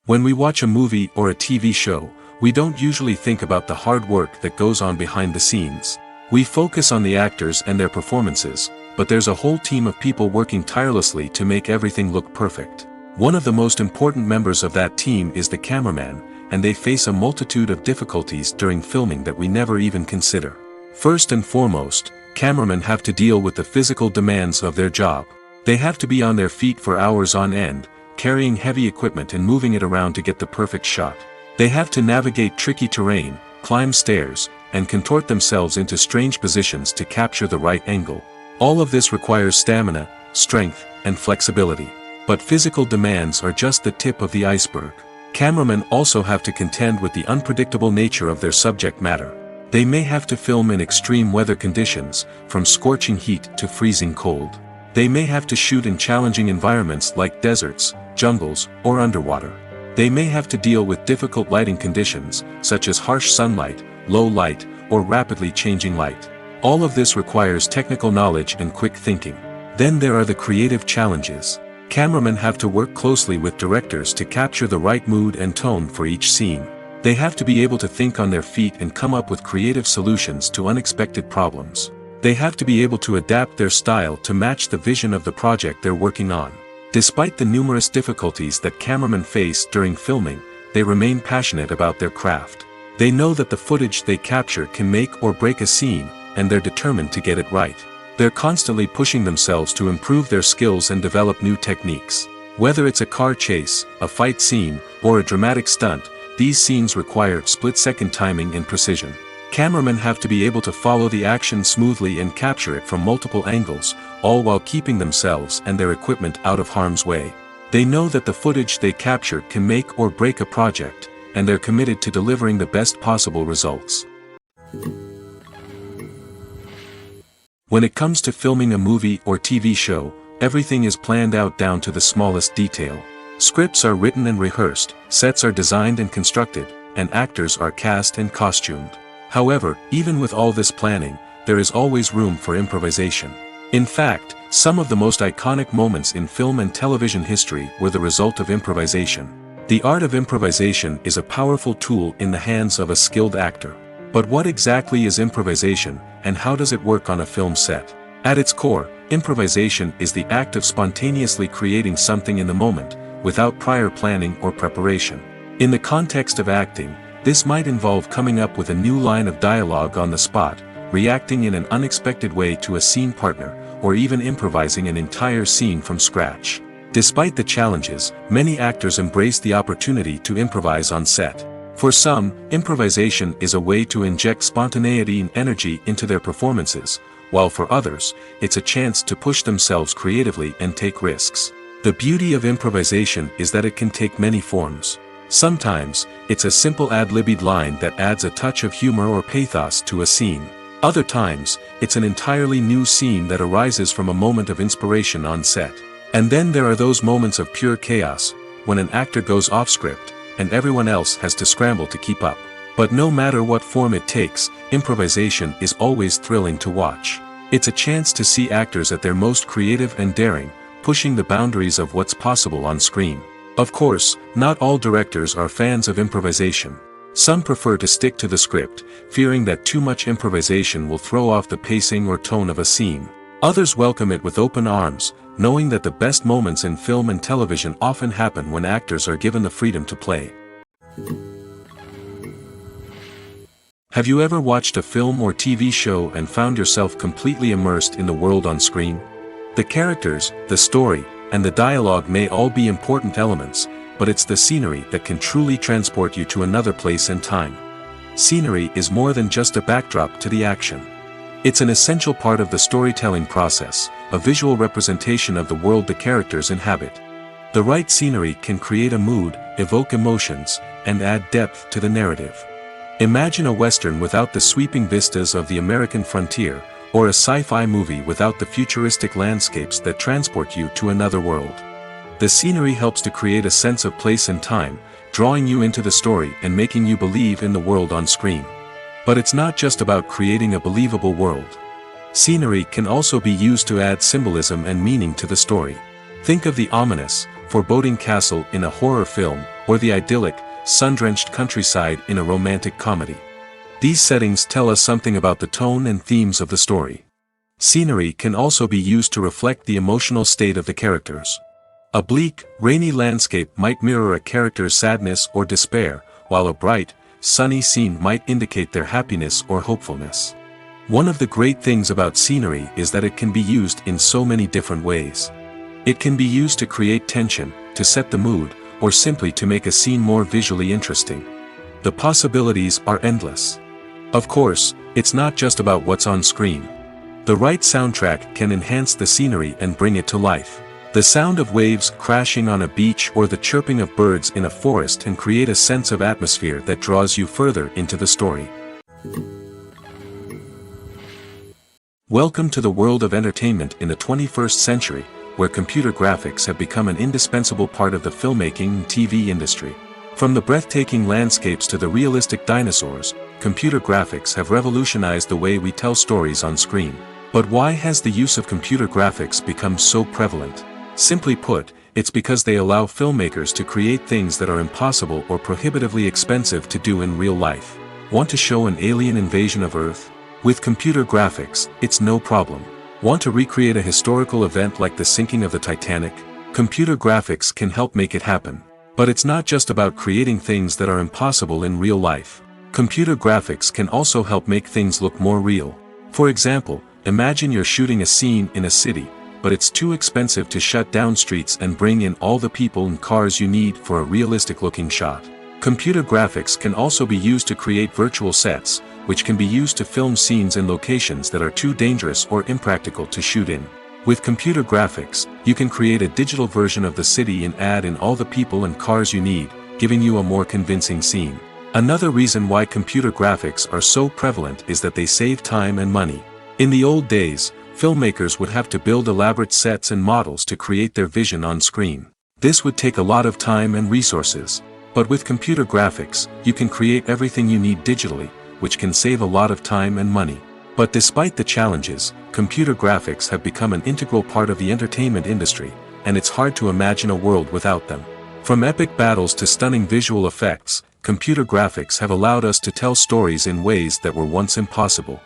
When we watch a movie or a TV show, we don't usually think about the hard work that goes on behind the scenes. We focus on the actors and their performances, but there's a whole team of people working tirelessly to make everything look perfect. One of the most important members of that team is the cameraman, and they face a multitude of difficulties during filming that we never even consider. First and foremost, cameramen have to deal with the physical demands of their job. They have to be on their feet for hours on end, carrying heavy equipment and moving it around to get the perfect shot. They have to navigate tricky terrain, climb stairs, and contort themselves into strange positions to capture the right angle. All of this requires stamina, strength, and flexibility. But physical demands are just the tip of the iceberg. Cameramen also have to contend with the unpredictable nature of their subject matter. They may have to film in extreme weather conditions, from scorching heat to freezing cold. They may have to shoot in challenging environments like deserts, jungles, or underwater. They may have to deal with difficult lighting conditions, such as harsh sunlight, low light, or rapidly changing light. All of this requires technical knowledge and quick thinking. Then there are the creative challenges. Cameramen have to work closely with directors to capture the right mood and tone for each scene. They have to be able to think on their feet and come up with creative solutions to unexpected problems. They have to be able to adapt their style to match the vision of the project they're working on. Despite the numerous difficulties that cameramen face during filming, they remain passionate about their craft. They know that the footage they capture can make or break a scene, and they're determined to get it right. They're constantly pushing themselves to improve their skills and develop new techniques. Whether it's a car chase, a fight scene, or a dramatic stunt, these scenes require split-second timing and precision. Cameramen have to be able to follow the action smoothly and capture it from multiple angles, all while keeping themselves and their equipment out of harm's way. They know that the footage they capture can make or break a project, and they're committed to delivering the best possible results. When it comes to filming a movie or TV show, everything is planned out down to the smallest detail. Scripts are written and rehearsed, sets are designed and constructed, and actors are cast and costumed. However, even with all this planning, there is always room for improvisation. In fact, some of the most iconic moments in film and television history were the result of improvisation. The art of improvisation is a powerful tool in the hands of a skilled actor. But what exactly is improvisation, and how does it work on a film set? At its core, improvisation is the act of spontaneously creating something in the moment, without prior planning or preparation. In the context of acting, this might involve coming up with a new line of dialogue on the spot, reacting in an unexpected way to a scene partner, or even improvising an entire scene from scratch. Despite the challenges, many actors embrace the opportunity to improvise on set. For some, improvisation is a way to inject spontaneity and energy into their performances, while for others, it's a chance to push themselves creatively and take risks. The beauty of improvisation is that it can take many forms. Sometimes, it's a simple ad-libbed line that adds a touch of humor or pathos to a scene. Other times, it's an entirely new scene that arises from a moment of inspiration on set. And then there are those moments of pure chaos, when an actor goes off script, and everyone else has to scramble to keep up. But no matter what form it takes, improvisation is always thrilling to watch. It's a chance to see actors at their most creative and daring, pushing the boundaries of what's possible on screen. Of course, not all directors are fans of improvisation. Some prefer to stick to the script, fearing that too much improvisation will throw off the pacing or tone of a scene. Others welcome it with open arms, knowing that the best moments in film and television often happen when actors are given the freedom to play. Have you ever watched a film or TV show and found yourself completely immersed in the world on screen? The characters, the story, and the dialogue may all be important elements, but it's the scenery that can truly transport you to another place and time. Scenery is more than just a backdrop to the action. It's an essential part of the storytelling process, a visual representation of the world the characters inhabit. The right scenery can create a mood, evoke emotions, and add depth to the narrative. Imagine a Western without the sweeping vistas of the American frontier, or a sci-fi movie without the futuristic landscapes that transport you to another world. The scenery helps to create a sense of place and time, drawing you into the story and making you believe in the world on screen. But it's not just about creating a believable world. Scenery can also be used to add symbolism and meaning to the story. Think of the ominous, foreboding castle in a horror film, or the idyllic, sun-drenched countryside in a romantic comedy. These settings tell us something about the tone and themes of the story. Scenery can also be used to reflect the emotional state of the characters. A bleak, rainy landscape might mirror a character's sadness or despair, while a bright, sunny scene might indicate their happiness or hopefulness. One of the great things about scenery is that it can be used in so many different ways. It can be used to create tension, to set the mood, or simply to make a scene more visually interesting. The possibilities are endless. Of course, it's not just about what's on screen. The right soundtrack can enhance the scenery and bring it to life. The sound of waves crashing on a beach or the chirping of birds in a forest can create a sense of atmosphere that draws you further into the story. Welcome to the world of entertainment in the 21st century, where computer graphics have become an indispensable part of the filmmaking and TV industry. From the breathtaking landscapes to the realistic dinosaurs, computer graphics have revolutionized the way we tell stories on screen. But why has the use of computer graphics become so prevalent? Simply put, It's because they allow filmmakers to create things that are impossible or prohibitively expensive to do in real life. Want to show an alien invasion of Earth? With computer graphics, it's no problem. Want to recreate a historical event like the sinking of the Titanic? Computer graphics can help make it happen. But it's not just about creating things that are impossible in real life. Computer graphics can also help make things look more real. For example, imagine you're shooting a scene in a city, but it's too expensive to shut down streets and bring in all the people and cars you need for a realistic-looking shot. Computer graphics can also be used to create virtual sets, which can be used to film scenes in locations that are too dangerous or impractical to shoot in. With computer graphics, you can create a digital version of the city and add in all the people and cars you need, giving you a more convincing scene. Another reason why computer graphics are so prevalent is that they save time and money. In the old days, filmmakers would have to build elaborate sets and models to create their vision on screen. This would take a lot of time and resources. But with computer graphics, you can create everything you need digitally, which can save a lot of time and money. But despite the challenges, computer graphics have become an integral part of the entertainment industry, and it's hard to imagine a world without them. From epic battles to stunning visual effects, computer graphics have allowed us to tell stories in ways that were once impossible.